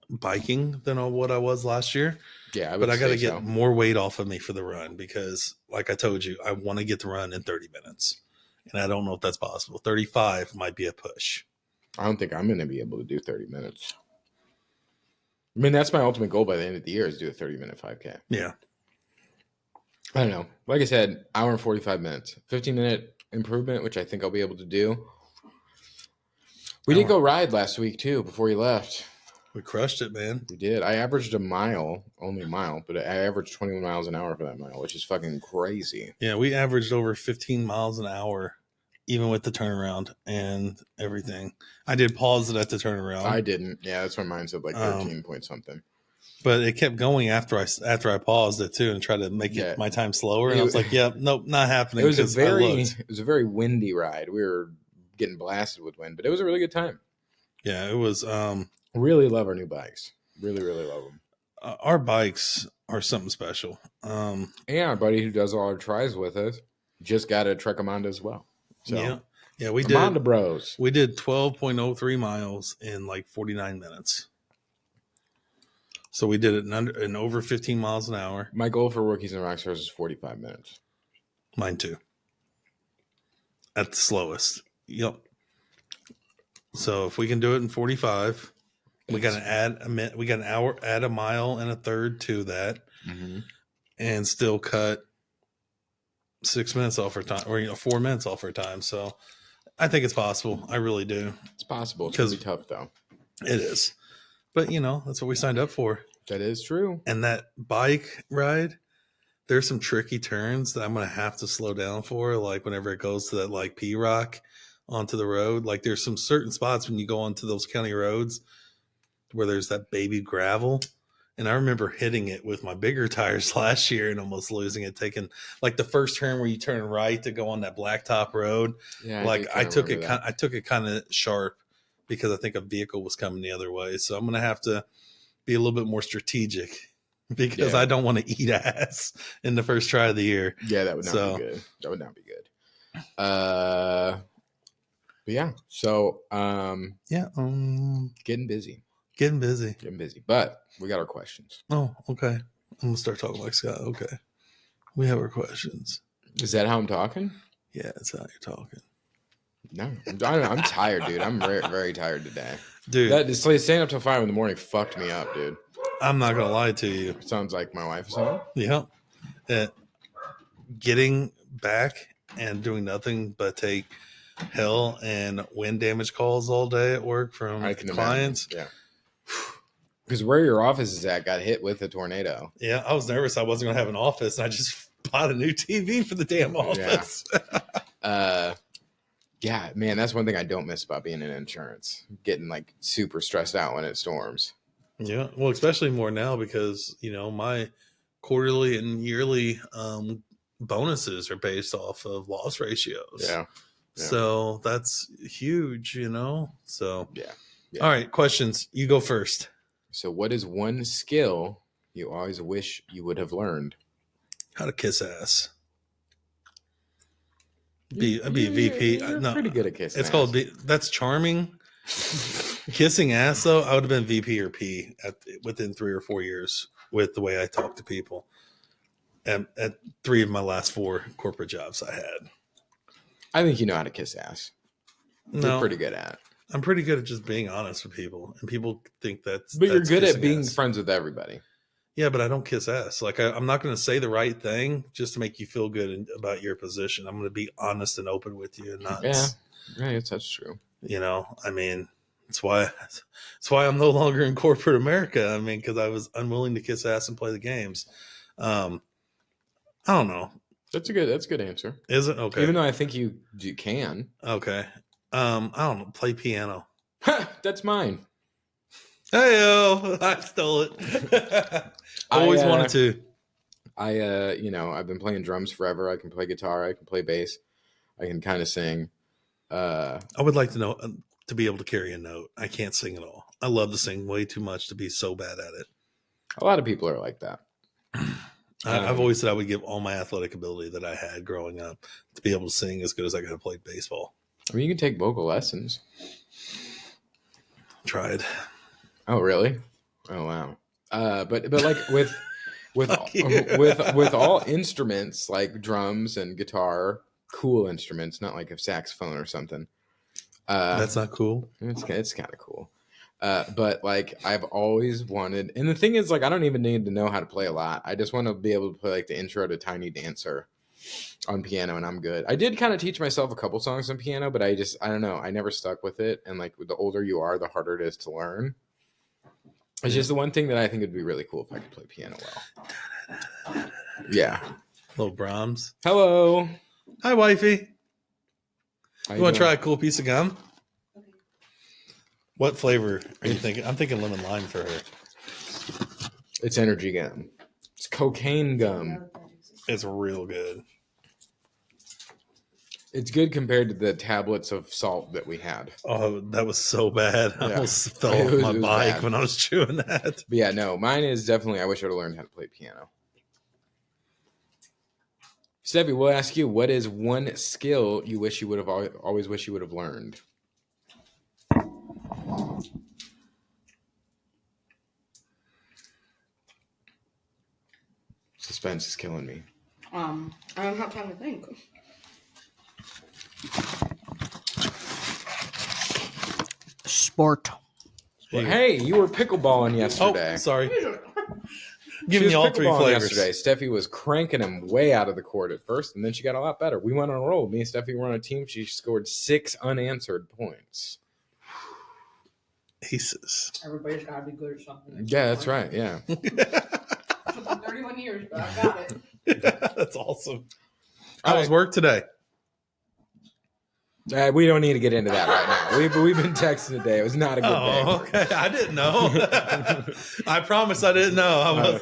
biking than what I was last year. Yeah, but I got to get more weight off of me for the run because, like I told you, I want to get the run in 30 minutes, and I don't know if that's possible. 35 might be a push. I don't think I'm going to be able to do 30 minutes. I mean, that's my ultimate goal by the end of the year is do a 30-minute 5K. Yeah. I don't know. Like I said, hour and 45 minutes, 15-minute improvement, which I think I'll be able to do. We did go ride last week too before you left. We crushed it, man. We did. I averaged only a mile, but I averaged 21 miles an hour for that mile, which is fucking crazy. Yeah, we averaged over 15 miles an hour, even with the turnaround and everything. I did pause it at the turnaround. I didn't. Yeah, that's why mine said like 13 point something. But it kept going after I paused it too and tried to make it my time slower. And I was like, "Yeah, nope, not happening." It was a very windy ride. We were getting blasted with wind, but it was a really good time. Yeah, it was. Really love our new bikes. Really, really love them. Our bikes are something special. And our buddy who does all our tries with us just got a Trekkimanda as well. So yeah, we did. Bros. We did 12.03 miles in like 49 minutes. So we did it in over 15 miles an hour. My goal for Rookies and Rockstars is 45 minutes. Mine too. At the slowest. Yep. So if we can do it in 45, we got to add a mile and a third to that, and still cut 6 minutes off our time, or 4 minutes off our time. So I think it's possible. I really do. It's possible. It's gonna be tough though. It is. But that's what we signed up for. That is true. And that bike ride, there's some tricky turns that I'm going to have to slow down for. Like whenever it goes to that like P-Rock onto the road, like there's some certain spots when you go onto those county roads where there's that baby gravel. And I remember hitting it with my bigger tires last year and almost losing it, taking like the first turn where you turn right to go on that blacktop road. Yeah, like I took it kind of sharp because I think a vehicle was coming the other way. So I'm going to have to be a little bit more strategic because I don't want to eat ass in the first try of the year. Yeah, that would not be good. That would not be good. But yeah, so getting busy. But we got our questions. Oh, okay. I'm gonna start talking like Scott. Okay, we have our questions. Is that how I'm talking? Yeah, that's how you're talking. No, I don't know. I'm tired, dude. I'm very, very tired today, dude. Staying up till 5 a.m. fucked me up, dude. I'm not gonna lie to you. Sounds like my wife is home. Yeah. Getting back and doing nothing but take hell and wind damage calls all day at work from clients. Imagine. Yeah. Because where your office is at got hit with a tornado. Yeah, I was nervous I wasn't going to have an office, and I just bought a new TV for the damn office. Yeah, man, that's one thing I don't miss about being in insurance. Getting like super stressed out when it storms. Yeah, well, especially more now because, my quarterly and yearly bonuses are based off of loss ratios. Yeah. So that's huge, So, yeah. All right, questions. You go first. So what is one skill you always wish you would have learned? How to kiss ass. Be VP. You're pretty good at kissing It's ass. called, that's charming. Kissing ass, though, I would have been VP or P within 3 or 4 years with the way I talk to people. At 3 of my last 4 corporate jobs I had. I think you know how to kiss ass. You're pretty good at it. I'm pretty good at just being honest with people, and people think that's. But you're good at being friends with everybody. Yeah, but I don't kiss ass. Like I'm not going to say the right thing just to make you feel good about your position. I'm going to be honest and open with you, and not. Yeah, that's true. I mean, it's why I'm no longer in corporate America. I mean, because I was unwilling to kiss ass and play the games. I don't know. That's a good answer. Is it? Okay. Even though I think you can. Okay. I don't know. Play piano. That's mine. Hey-o, I stole it. Always wanted to. I've been playing drums forever. I can play guitar. I can play bass. I can kind of sing. I would like to know to be able to carry a note. I can't sing at all. I love to sing way too much to be so bad at it. A lot of people are like that. I've always said I would give all my athletic ability that I had growing up to be able to sing as good as I could have played baseball. I mean, you can take vocal lessons. Tried. Oh, really? Oh, wow. But like with all instruments like drums and guitar, cool instruments, not like a saxophone or something. That's not cool. It's kind of cool. But like I've always wanted, and the thing is, like, I don't even need to know how to play a lot. I just want to be able to play like the intro to Tiny Dancer on piano, and I'm good. I did kind of teach myself a couple songs on piano, but I don't know. I never stuck with it. And like the older you are, the harder it is to learn. It's just the one thing that I think would be really cool if I could play piano well. Yeah. Little Brahms. Hello. Hi, wifey. You want to try a cool piece of gum? Okay. What flavor are you thinking? I'm thinking lemon lime for her. It's energy gum. It's cocaine gum. It's real good. It's good compared to the tablets of salt that we had. Oh, that was so bad. I almost fell off my bike bad when I was chewing that. But yeah, no, mine is definitely, I wish I would have learned how to play piano. Steffi, we'll ask you, what is one skill you wish you would have always wish you would have learned? Suspense is killing me. I don't have time to think. Sport. Well, hey, you were pickleballing yesterday. Oh, sorry. Giving you all 3 flavors. Yesterday, Steffi was cranking him way out of the court at first, and then she got a lot better. We went on a roll. Me and Steffi were on a team. She scored 6 unanswered points. Aces. Everybody's got to be good at something. Yeah, that's right. Yeah. It took me 31 years, but I got it. That's awesome. How was work today? We don't need to get into that right now. We've been texting today. It was not a good day. Oh, okay. I didn't know. I promise I didn't know.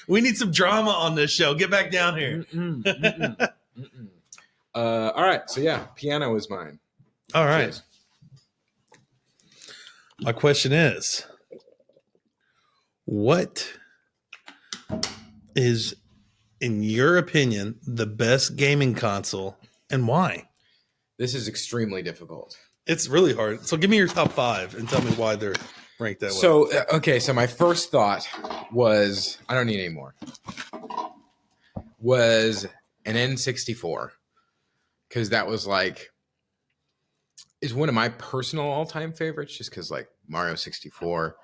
We need some drama on this show. Get back down here. All right. So yeah, piano is mine. All right. Cheers. My question is, what is, in your opinion, the best gaming console and why? This is extremely difficult. It's really hard. So give me your top 5 and tell me why they're ranked that way. So, okay. So my first thought was, I don't need any more, was an N64. Because that was like, is one of my personal all-time favorites, just because like Mario 64,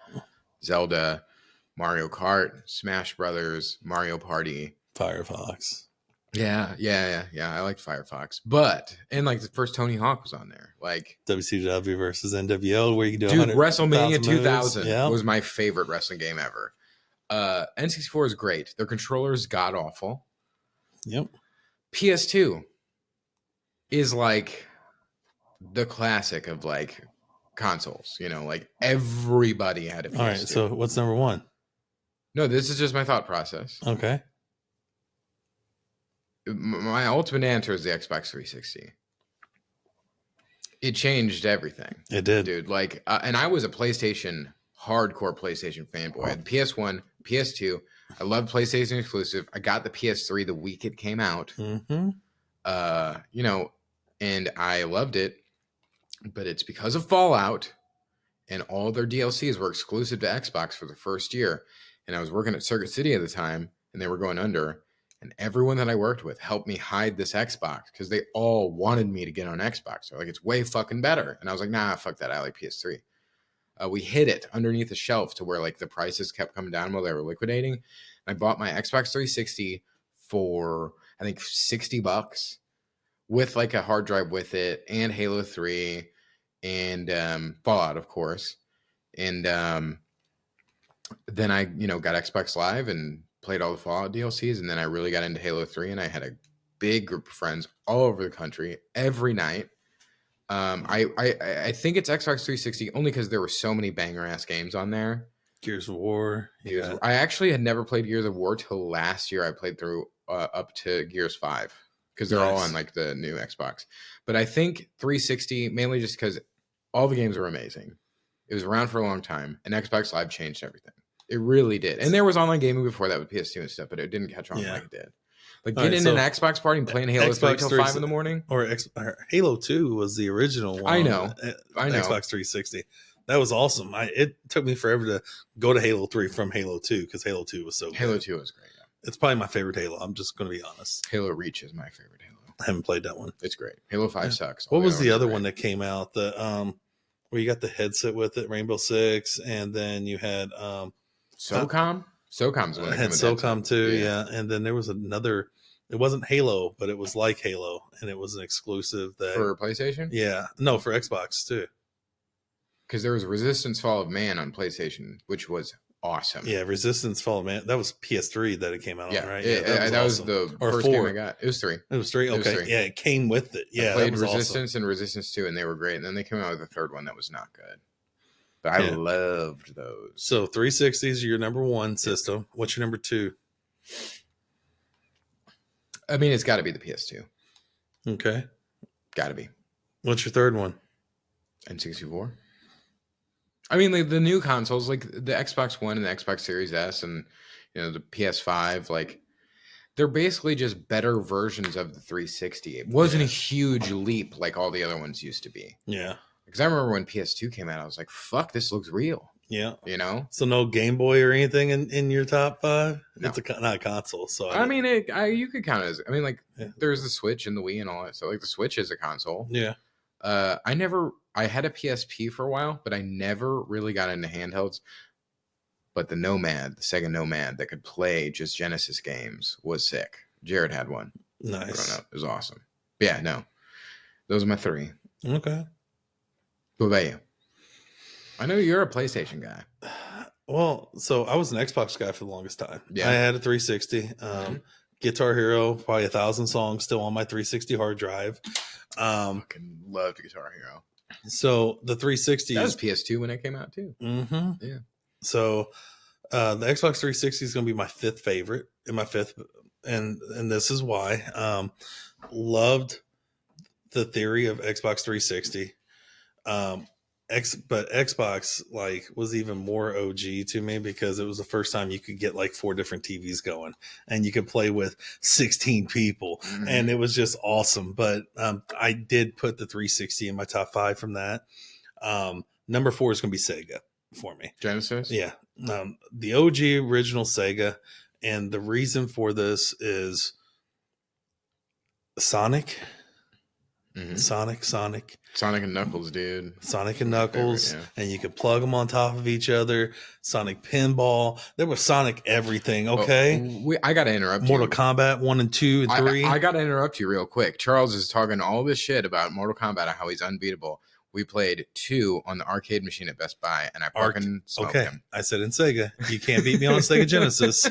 Zelda, Mario Kart, Smash Brothers, Mario Party, Firefox. Yeah. I liked Firefox, and like the first Tony Hawk was on there. Like WCW versus NWO, where you can do dude, WrestleMania 2000 yeah. was my favorite wrestling game ever. N64 is great. Their controller is god awful. Yep. PS2 is like the classic of like consoles. You know, like everybody had a PS2. All right. So what's number 1? No, this is just my thought process. Okay. My ultimate answer is the Xbox 360. It changed everything. It did, dude. Like, and I was a hardcore PlayStation fanboy. I had PS1, PS2. I loved PlayStation exclusive. I got the PS3 the week it came out. Mm-hmm. You know, and I loved it, but it's because of Fallout and all their DLCs were exclusive to Xbox for the first year. And I was working at Circuit City at the time, and they were going under. And everyone that I worked with helped me hide this Xbox because they all wanted me to get on Xbox. They're like, it's way fucking better. And I was like, nah, fuck that. I like PS3. We hid it underneath the shelf to where like the prices kept coming down while they were liquidating. And I bought my Xbox 360 for, I think, $60 with like a hard drive with it and Halo 3 and Fallout, of course. And then I, got Xbox Live and played all the Fallout DLCs, and then I really got into Halo 3, and I had a big group of friends all over the country every night. I think it's Xbox 360 only because there were so many banger-ass games on there. Gears of War. Yeah. I actually had never played Gears of War till last year. I played through up to Gears 5 because they're all on like the new Xbox. But I think 360, mainly just because all the games were amazing. It was around for a long time, and Xbox Live changed everything. It really did. And there was online gaming before that with PS2 and stuff, but it didn't catch on like it did. Like getting in an Xbox party and playing Halo 3 till 5 in the morning. Or Halo 2 was the original one. I know. Xbox 360. That was awesome. It took me forever to go to Halo 3 from Halo 2 because Halo 2 was so good. Halo 2 was great. Yeah. It's probably my favorite Halo. I'm just going to be honest. Halo Reach is my favorite Halo. I haven't played that one. It's great. Halo 5 sucks. What was the other one that came out? The where you got the headset with it, Rainbow Six, and then you had SOCOM? SOCOM's one. I had SOCOM too, yeah. And then there was another. It wasn't Halo, but it was like Halo, and it was an exclusive that for PlayStation. Yeah, no, for Xbox too. Because there was Resistance: Fall of Man on PlayStation, which was awesome. Yeah, Resistance: Fall of Man. That was PS3 that it came out on, right? Yeah, that was the first game I got. It was 3. It was 3. Okay, yeah, it came with it. Yeah, I played Resistance and Resistance 2, and they were great. And then they came out with a third one that was not good. But I loved those. So 360 is your number 1 system. What's your number 2? I mean, it's got to be the PS2. Okay. Got to be. What's your third one? N64. I mean, like the new consoles, like the Xbox One and the Xbox Series S and, the PS5, like they're basically just better versions of the 360. It wasn't a huge leap like all the other ones used to be. Yeah. Because I remember when PS2 came out, I was like, fuck, this looks real. Yeah. So no Game Boy or anything in your top 5? No. It's not a console. So I mean, you could count it as, there's the Switch and the Wii and all that. So like the Switch is a console. Yeah. I had a PSP for a while, but I never really got into handhelds. But the Sega Nomad that could play just Genesis games was sick. Jared had one. Nice. It was awesome. But yeah, no. Those are my 3. Okay. What about you? I know you're a PlayStation guy. Well, so I was an Xbox guy for the longest time. Yeah. I had a 360. Guitar Hero, probably 1,000 songs still on my 360 hard drive. Fucking loved Guitar Hero. So the 360 that was PS2 when it came out too. Mm-hmm. Yeah. So the Xbox 360 is going to be my fifth favorite, and this is why. Loved the theory of Xbox 360. But Xbox like was even more OG to me because it was the first time you could get like 4 different TVs going and you could play with 16 people, and it was just awesome. But I did put the 360 in my top 5 from that. Number 4 is going to be Sega for me. Genesis? Yeah. The OG original Sega, and the reason for this is Sonic. Mm-hmm. Sonic and Knuckles, dude. Sonic and Knuckles, and you could plug them on top of each other. Sonic Pinball. There was Sonic everything. Okay, I got to interrupt. Mortal Kombat 1 and 2 and 3. I got to interrupt you real quick. Charles is talking all this shit about Mortal Kombat and how he's unbeatable. We played 2 on the arcade machine at Best Buy, and I fucking smoked him. I said in Sega, you can't beat me on a Sega Genesis.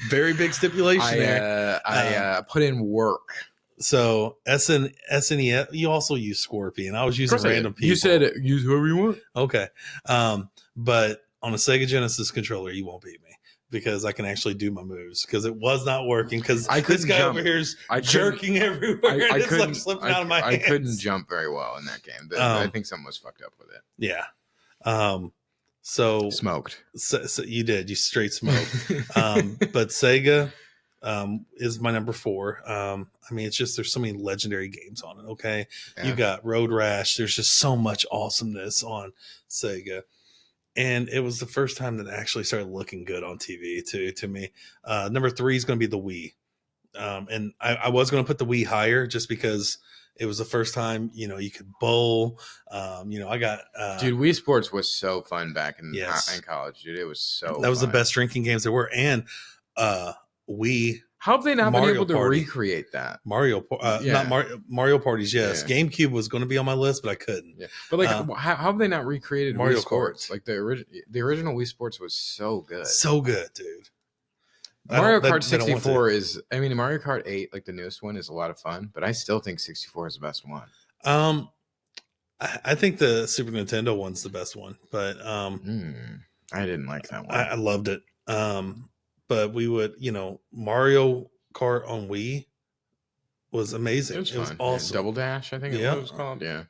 Very big stipulation there. I put in work. So SNES, you also use Scorpion. I was using random people. You said use whoever you want. Okay. But on a Sega Genesis controller, you won't beat me because I can actually do my moves because it was not working because this guy over here is jerking everywhere. I couldn't, it's like slipping out of my hands. I couldn't jump very well in that game. I think something was fucked up with it. Yeah. So smoked. So you did. You straight smoked. But Sega is my number 4. I mean, it's just there's so many legendary games on it. Okay, you got Road Rash. There's just so much awesomeness on Sega, and it was the first time that it actually started looking good on TV to me. Number 3 is going to be the Wii, and I was going to put the Wii higher just because it was the first time you could bowl. I got dude, Wii Sports was so fun back in college, dude. It was so that was the best drinking games there were, and Wii. How have they not been able to Party. recreate that? Mario Parties, yes. Yeah. GameCube was going to be on my list, but I couldn't. Yeah. But like, how have they not recreated Mario Wii Sports? Like the original Wii Sports was so good. So good, dude. Mario Kart 64 is, I mean, Mario Kart 8, like the newest one, is a lot of fun, but I still think 64 is the best one. I think the Super Nintendo one's the best one, but I didn't like that one. I loved it. But we would, Mario Kart on Wii was amazing. It was awesome. Double Dash, I think it was called. Yeah.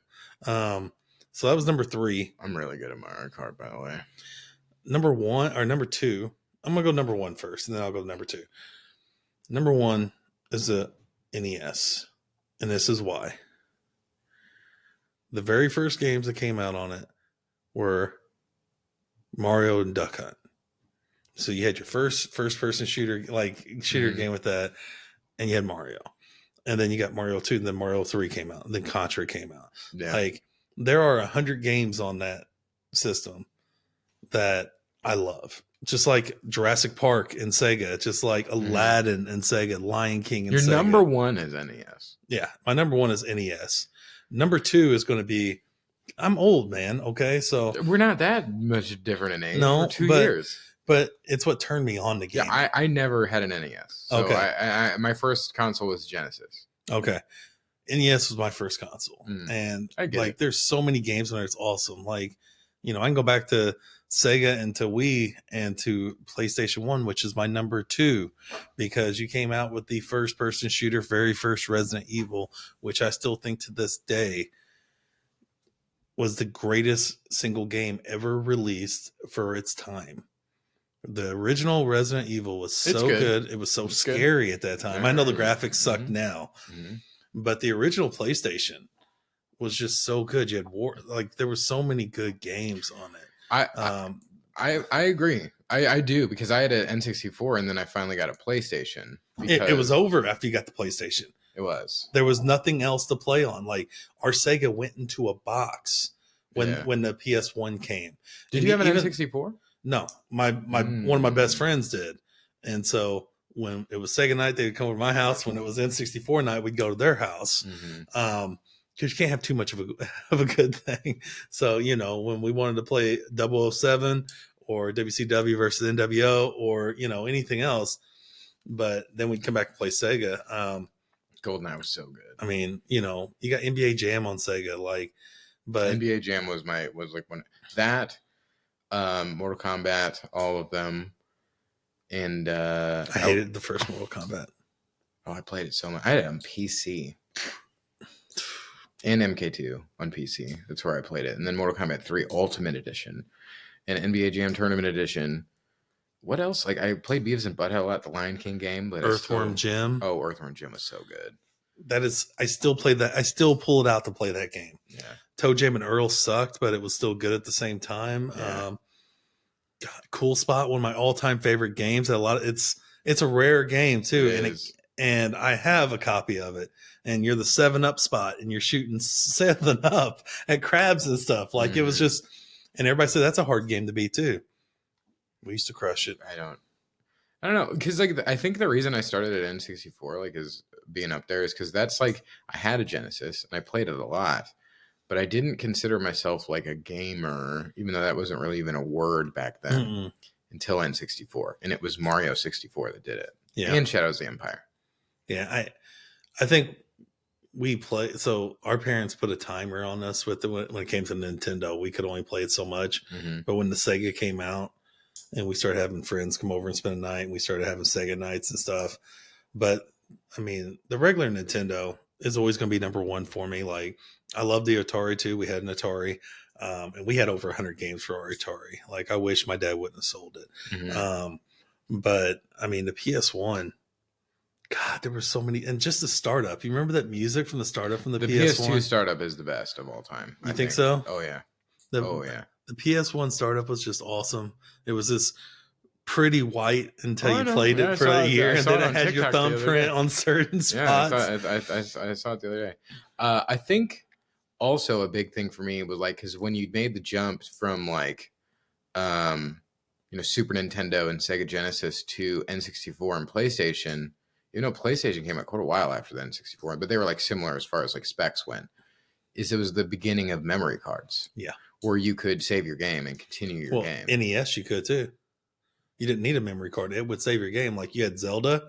So that was number 3. I'm really good at Mario Kart, by the way. Number 2. I'm gonna go number 1 first, and then I'll go to number 2. Number 1 is the NES, and this is why. The very first games that came out on it were Mario and Duck Hunt. So you had your first person shooter game with that, and you had Mario, and then you got Mario 2, and then Mario 3 came out, and then Contra came out. Yeah. Like there are 100 games on that system that I love, just like Jurassic Park and Sega, just like Aladdin and Sega, Lion King and Sega. Your number 1 is NES. Yeah, my number 1 is NES. Number 2 is going to be. I'm old, man. Okay, so we're not that much different in age. No, for 2 years. But it's what turned me on to gaming. Yeah, I never had an NES. So okay. My first console was Genesis. Okay. NES was my first console. And like there's so many games on there. It's awesome. Like, I can go back to Sega and to Wii and to PlayStation 1, which is my number 2, because you came out with the first person shooter, very first Resident Evil, which I still think to this day was the greatest single game ever released for its time. The original Resident Evil was so good. It was so scary at that time. I know the graphics suck now, but the original PlayStation was just so good. You had there were so many good games on it. I agree. I do, because I had an N64 and then I finally got a PlayStation. It was over after you got the PlayStation. It was. There was nothing else to play on. Like our Sega went into a box when the PS1 came. Did you have an N64? No, my one of my best friends did, and so when it was Sega night, they would come to my house. When it was N64 night, we'd go to their house, because you can't have too much of a good thing. So when we wanted to play 007 or WCW versus NWO or anything else, but then we'd come back and play Sega. GoldenEye was so good. I mean, you got NBA Jam on Sega, but NBA Jam was like when that, Mortal Kombat, all of them, and I hated the first Mortal Kombat. Oh, I played it so much. I had it on PC and MK2 on PC. That's where I played it, and then Mortal Kombat 3 Ultimate Edition and NBA Jam Tournament Edition. What else? Like I played Beavis and Butthead a lot, the Lion King game, but Earthworm Jim. Oh, Earthworm Jim was so good. That is, I still play that. I still pull it out to play that game. Yeah. Toe Jam and Earl sucked, but it was still good at the same time. Yeah. God, Cool Spot, one of my all-time favorite games. It's a rare game too, and I have a copy of it. And you're the 7-Up spot, and you're shooting 7-Up at crabs and stuff. Like it was just, and everybody said that's a hard game to beat too. We used to crush it. I don't know, because like I think the reason I started at N64 like is being up there is because that's like I had a Genesis and I played it a lot, but I didn't consider myself like a gamer, even though that wasn't really even a word back then until N64, and it was Mario 64 that did it. Yeah, and Shadows of the Empire. Yeah, I think we play. So our parents put a timer on us with it when it came to Nintendo. We could only play it so much, but when the Sega came out. And we started having friends come over and spend a night. And we started having Sega nights and stuff. But, I mean, the regular Nintendo is always going to be number one for me. Like, I love the Atari, too. We had an Atari. And we had over 100 games for our Atari. Like, I wish my dad wouldn't have sold it. But, I mean, the PS1, God, there were so many. And just the startup. You remember that music from the startup from the PS1? The PS2 startup is the best of all time. You think so? Oh, yeah. The PS1 startup was just awesome. It was this pretty white until you played it for a year, and then it had your thumbprint on certain spots. Yeah, I saw it the other day. I think also a big thing for me was like, because when you made the jump from like, Super Nintendo and Sega Genesis to N64 and PlayStation, PlayStation came out quite a while after the N64, but they were like similar as far as like specs went. It was the beginning of memory cards. Yeah. Where you could save your game and continue your game. NES you could too. You didn't need a memory card. It would save your game. Like you had Zelda.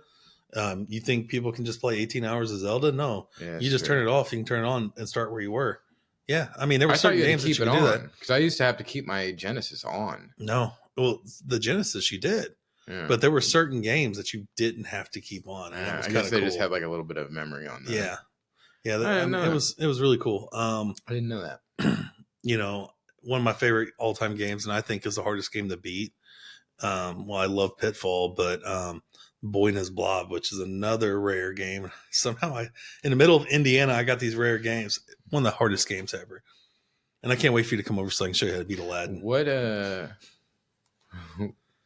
You think people can just play 18 hours of Zelda? No. Yeah, you just turn it off. You can turn it on and start where you were. Yeah. I mean, there were certain games that you could do that. Because I used to have to keep my Genesis on. No. Well, the Genesis you did. Yeah. But there were certain games that you didn't have to keep on. And that was I guess they just had like a little bit of memory on that. Yeah. Yeah. It was really cool. I didn't know that. One of my favorite all-time games, and I think is the hardest game to beat. Well, I love Pitfall, but Boy and His Blob, which is another rare game. Somehow in the middle of Indiana, I got these rare games. One of the hardest games ever. And I can't wait for you to come over so I can show you how to beat Aladdin. What,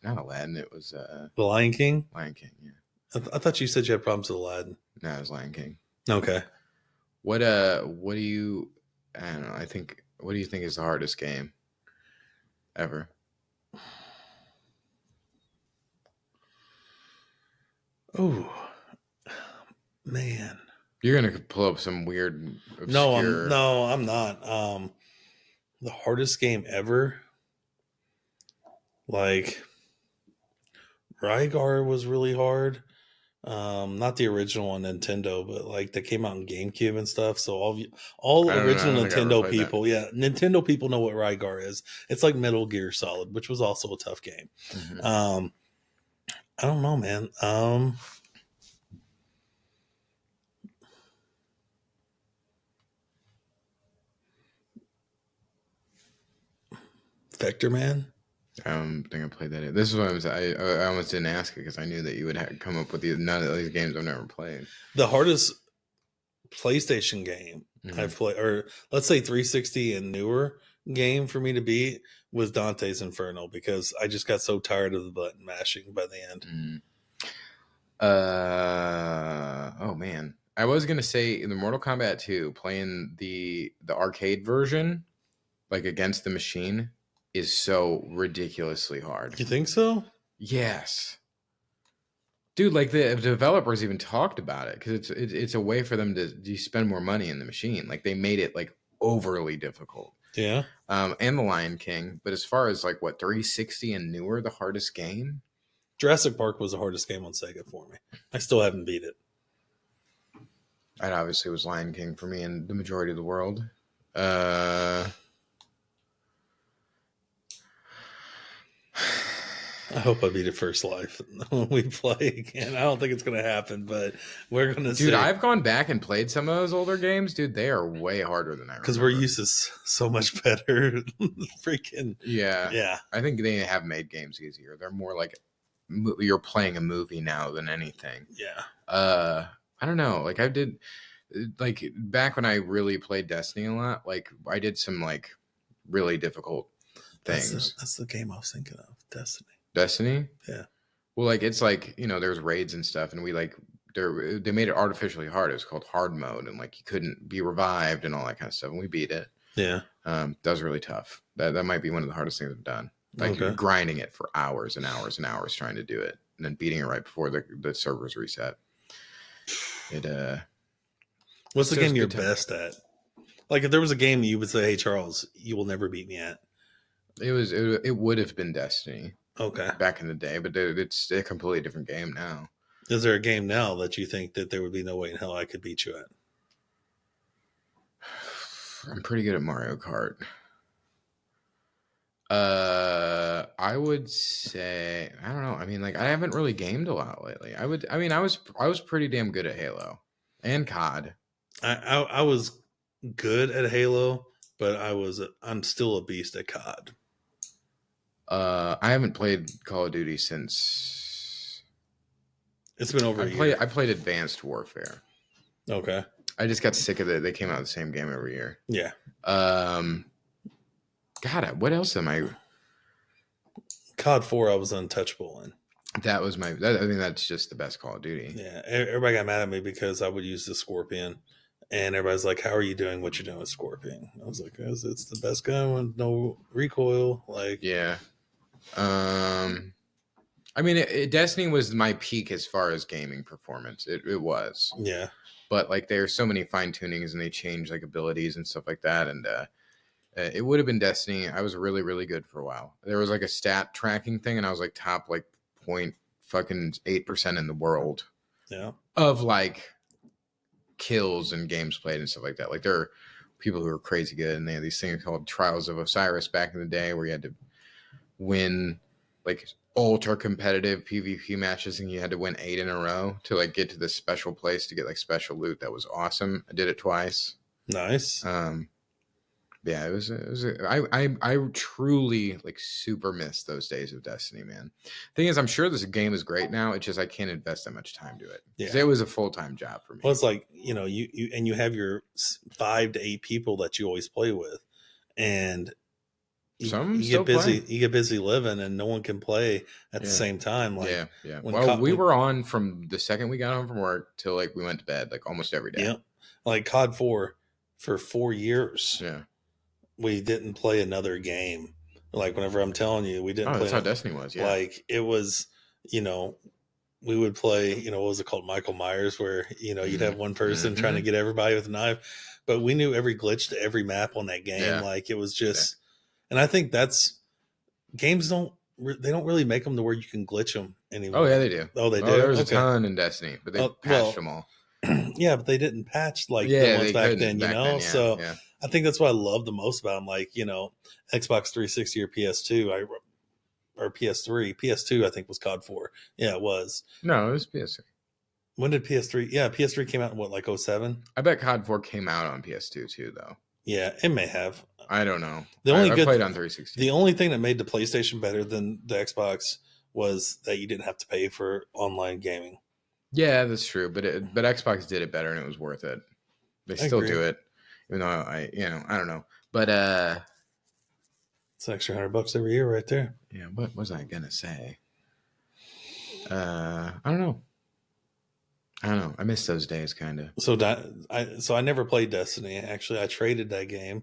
not Aladdin, it was... The Lion King? Lion King, yeah. I thought you said you had problems with Aladdin. No, it was Lion King. Okay. What do you... I don't know, what do you think is the hardest game ever? Oh, man. You're going to pull up some weird, obscure... No, I'm not. The hardest game ever? Like, Rygar was really hard. Not the original on Nintendo, but like that came out in GameCube and stuff. So all original Nintendo people, Nintendo people know what Rygar is. It's like Metal Gear Solid, which was also a tough game. I don't know, man. Vector Man. I don't think I played that. This is what I almost didn't ask it because I knew that you would come up with none of these games I've never played. The hardest PlayStation game I've played, or let's say 360 and newer game for me to beat was Dante's Inferno because I just got so tired of the button mashing by the end. Oh man, I was gonna say in the Mortal Kombat 2, playing the arcade version, like against the machine, is so ridiculously hard. You think so? Yes. Dude, like the developers even talked about it because it's a way for them to spend more money in the machine. Like they made it like overly difficult. Yeah. And the Lion King. But as far as like what 360 and newer, the hardest game, Jurassic Park was the hardest game on Sega for me. I still haven't beat it. That obviously was Lion King for me and the majority of the world. I hope I beat it first life when we play again. I don't think it's going to happen, but we're going to see. Dude, I've gone back and played some of those older games. Dude, they are way harder than I remember. Because we're used to so much better. Freaking. Yeah. I think they have made games easier. They're more like you're playing a movie now than anything. Yeah. I don't know. Like I did, like back when I really played Destiny a lot, like I did some like really difficult things. That's the game I was thinking of. Destiny? Yeah. Well, like it's like, there's raids and stuff, and we like they made it artificially hard. It was called hard mode, and like you couldn't be revived and all that kind of stuff. And we beat it. Yeah. That was really tough. That might be one of the hardest things I've done. Like grinding it for hours and hours and hours trying to do it, and then beating it right before the servers reset. What's the game you're best at? Like if there was a game you would say, "Hey Charles, you will never beat me at." It would have been Destiny. Okay. Back in the day, but it's a completely different game now. Is there a game now that you think that there would be no way in hell I could beat you at? I'm pretty good at Mario Kart. I would say, I don't know. I mean, like I haven't really gamed a lot lately. I was pretty damn good at Halo and COD. I was good at Halo, but I'm still a beast at COD. I haven't played Call of Duty since it's been over a year. I played Advanced Warfare. Okay. I just got sick of it. They came out the same game every year. Yeah. God, what else am I? COD 4, I was untouchable in. That was I think that's just the best Call of Duty. Yeah. Everybody got mad at me because I would use the Scorpion. And everybody's like, "How are you doing what you're doing with Scorpion?" I was like, "It's the best gun with no recoil." Like, yeah. I mean, Destiny was my peak as far as gaming performance. It was. Yeah. But like, there's so many fine tunings, and they change like abilities and stuff like that. And it would have been Destiny. I was really, really good for a while. There was like a stat tracking thing, and I was like top like 0.8% in the world. Yeah. Of like kills and games played and stuff like that. Like there are people who are crazy good, and they have these things called Trials of Osiris back in the day where you had to win like ultra competitive PvP matches, and you had to win 8 in a row to like get to this special place to get like special loot. That was awesome. I did it twice. Nice. Yeah, it was I truly like super miss those days of Destiny, man. Thing is, I'm sure this game is great now. It's just I can't invest that much time to it. Yeah, it was a full-time job for me. Well, it's like, you have your 5 to 8 people that you always play with, and you get busy. Play. You get busy living, and no one can play at the same time. Like, yeah. Well, we were on from the second we got home from work till like we went to bed, like almost every day. Yeah, like COD 4 for 4 years. Yeah. We didn't play another game. Like whenever I'm telling you, we didn't play. That's how Destiny was. Yeah. Like it was, we would play, what was it called? Michael Myers, where, you'd have one person trying to get everybody with a knife, but we knew every glitch to every map on that game. Yeah. Like it was just, and I think games don't really make them to where you can glitch them anymore. Oh yeah, they do. Oh, they do. There was a ton in Destiny, but they patched them all. Yeah, but they didn't patch the ones back then, so yeah. I think that's what I love the most about them. Like, Xbox 360 or PS2, or PS3. PS2, I think, was COD 4. Yeah, it was. No, it was PS3. When did PS3? Yeah, PS3 came out in what, like 07? I bet COD 4 came out on PS2 too, though. Yeah, it may have. I don't know. I played on 360. The only thing that made the PlayStation better than the Xbox was that you didn't have to pay for online gaming. Yeah, that's true. But Xbox did it better, and it was worth it. They still do it, even though I don't know. But it's an extra $100 every year, right there. Yeah. What was I gonna say? I don't know. I miss those days, kind of. So I never played Destiny. Actually, I traded that game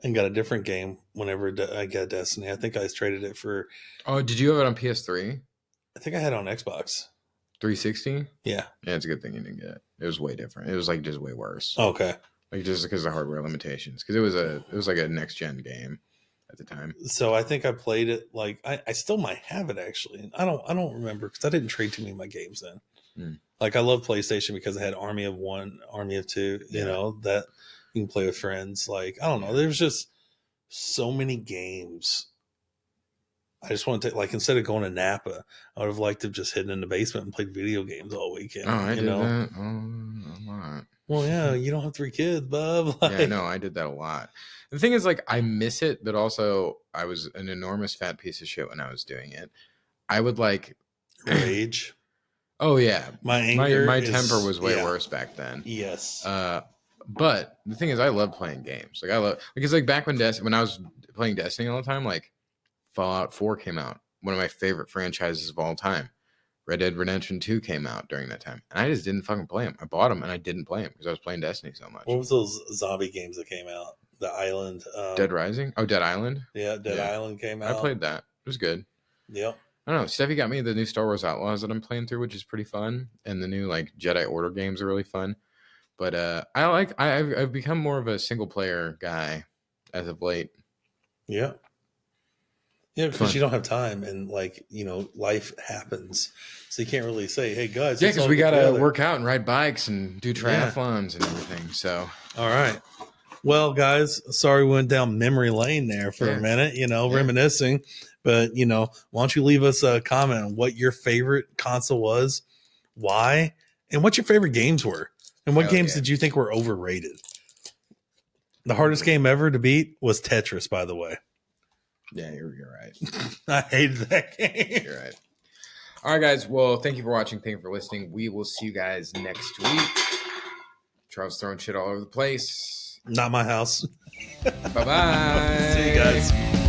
and got a different game whenever I got Destiny. I think I traded it for. Oh, did you have it on PS3? I think I had it on Xbox 360. Yeah. Yeah, it's a good thing you didn't get it. It was way different. It was like just way worse. Okay. Like just because of hardware limitations. Because it was like a next gen game. at the time. So I think I played it like I still might have it actually. I don't remember because I didn't trade too many of my games then. Like I love PlayStation because it had Army of One, Army of Two, you know, that you can play with friends. Like I don't know, there's just so many games. I just want to like instead of going to Napa, I would have liked to have just hidden in the basement and played video games all weekend. Oh, I did that a lot. Well, yeah, you don't have 3 kids, bub. Like, yeah, no, I did that a lot. The thing is, like, I miss it, but also I was an enormous fat piece of shit when I was doing it. I would like rage. Oh yeah, my temper was way worse back then. Yes. But the thing is, I love playing games. Like I love because like back when I was playing Destiny all the time, like Fallout 4 came out, one of my favorite franchises of all time. Red Dead Redemption 2 came out during that time, and I just didn't fucking play them. I bought them and I didn't play them because I was playing Destiny so much. What was those zombie games that came out? The Island, Dead Rising. Oh, Dead Island. Yeah, Dead Island came out. I played that. It was good. Yep. I don't know. Steffi got me the new Star Wars Outlaws that I'm playing through, which is pretty fun, and the new like Jedi Order games are really fun. But I've become more of a single player guy as of late. Yeah. Yeah, because you don't have time, and like you know, life happens, so you can't really say, "Hey guys." Yeah, because we gotta work out and ride bikes and do triathlons and everything. So, all right. Well, guys, sorry we went down memory lane there for a minute, you know, reminiscing. But, you know, why don't you leave us a comment on what your favorite console was, why, and what your favorite games were, and what games did you think were overrated? The hardest game ever to beat was Tetris, by the way. Yeah, you're right. I hated that game. You're right. All right, guys. Well, thank you for watching. Thank you for listening. We will see you guys next week. Charles throwing shit all over the place. Not my house. Bye-bye. See you guys.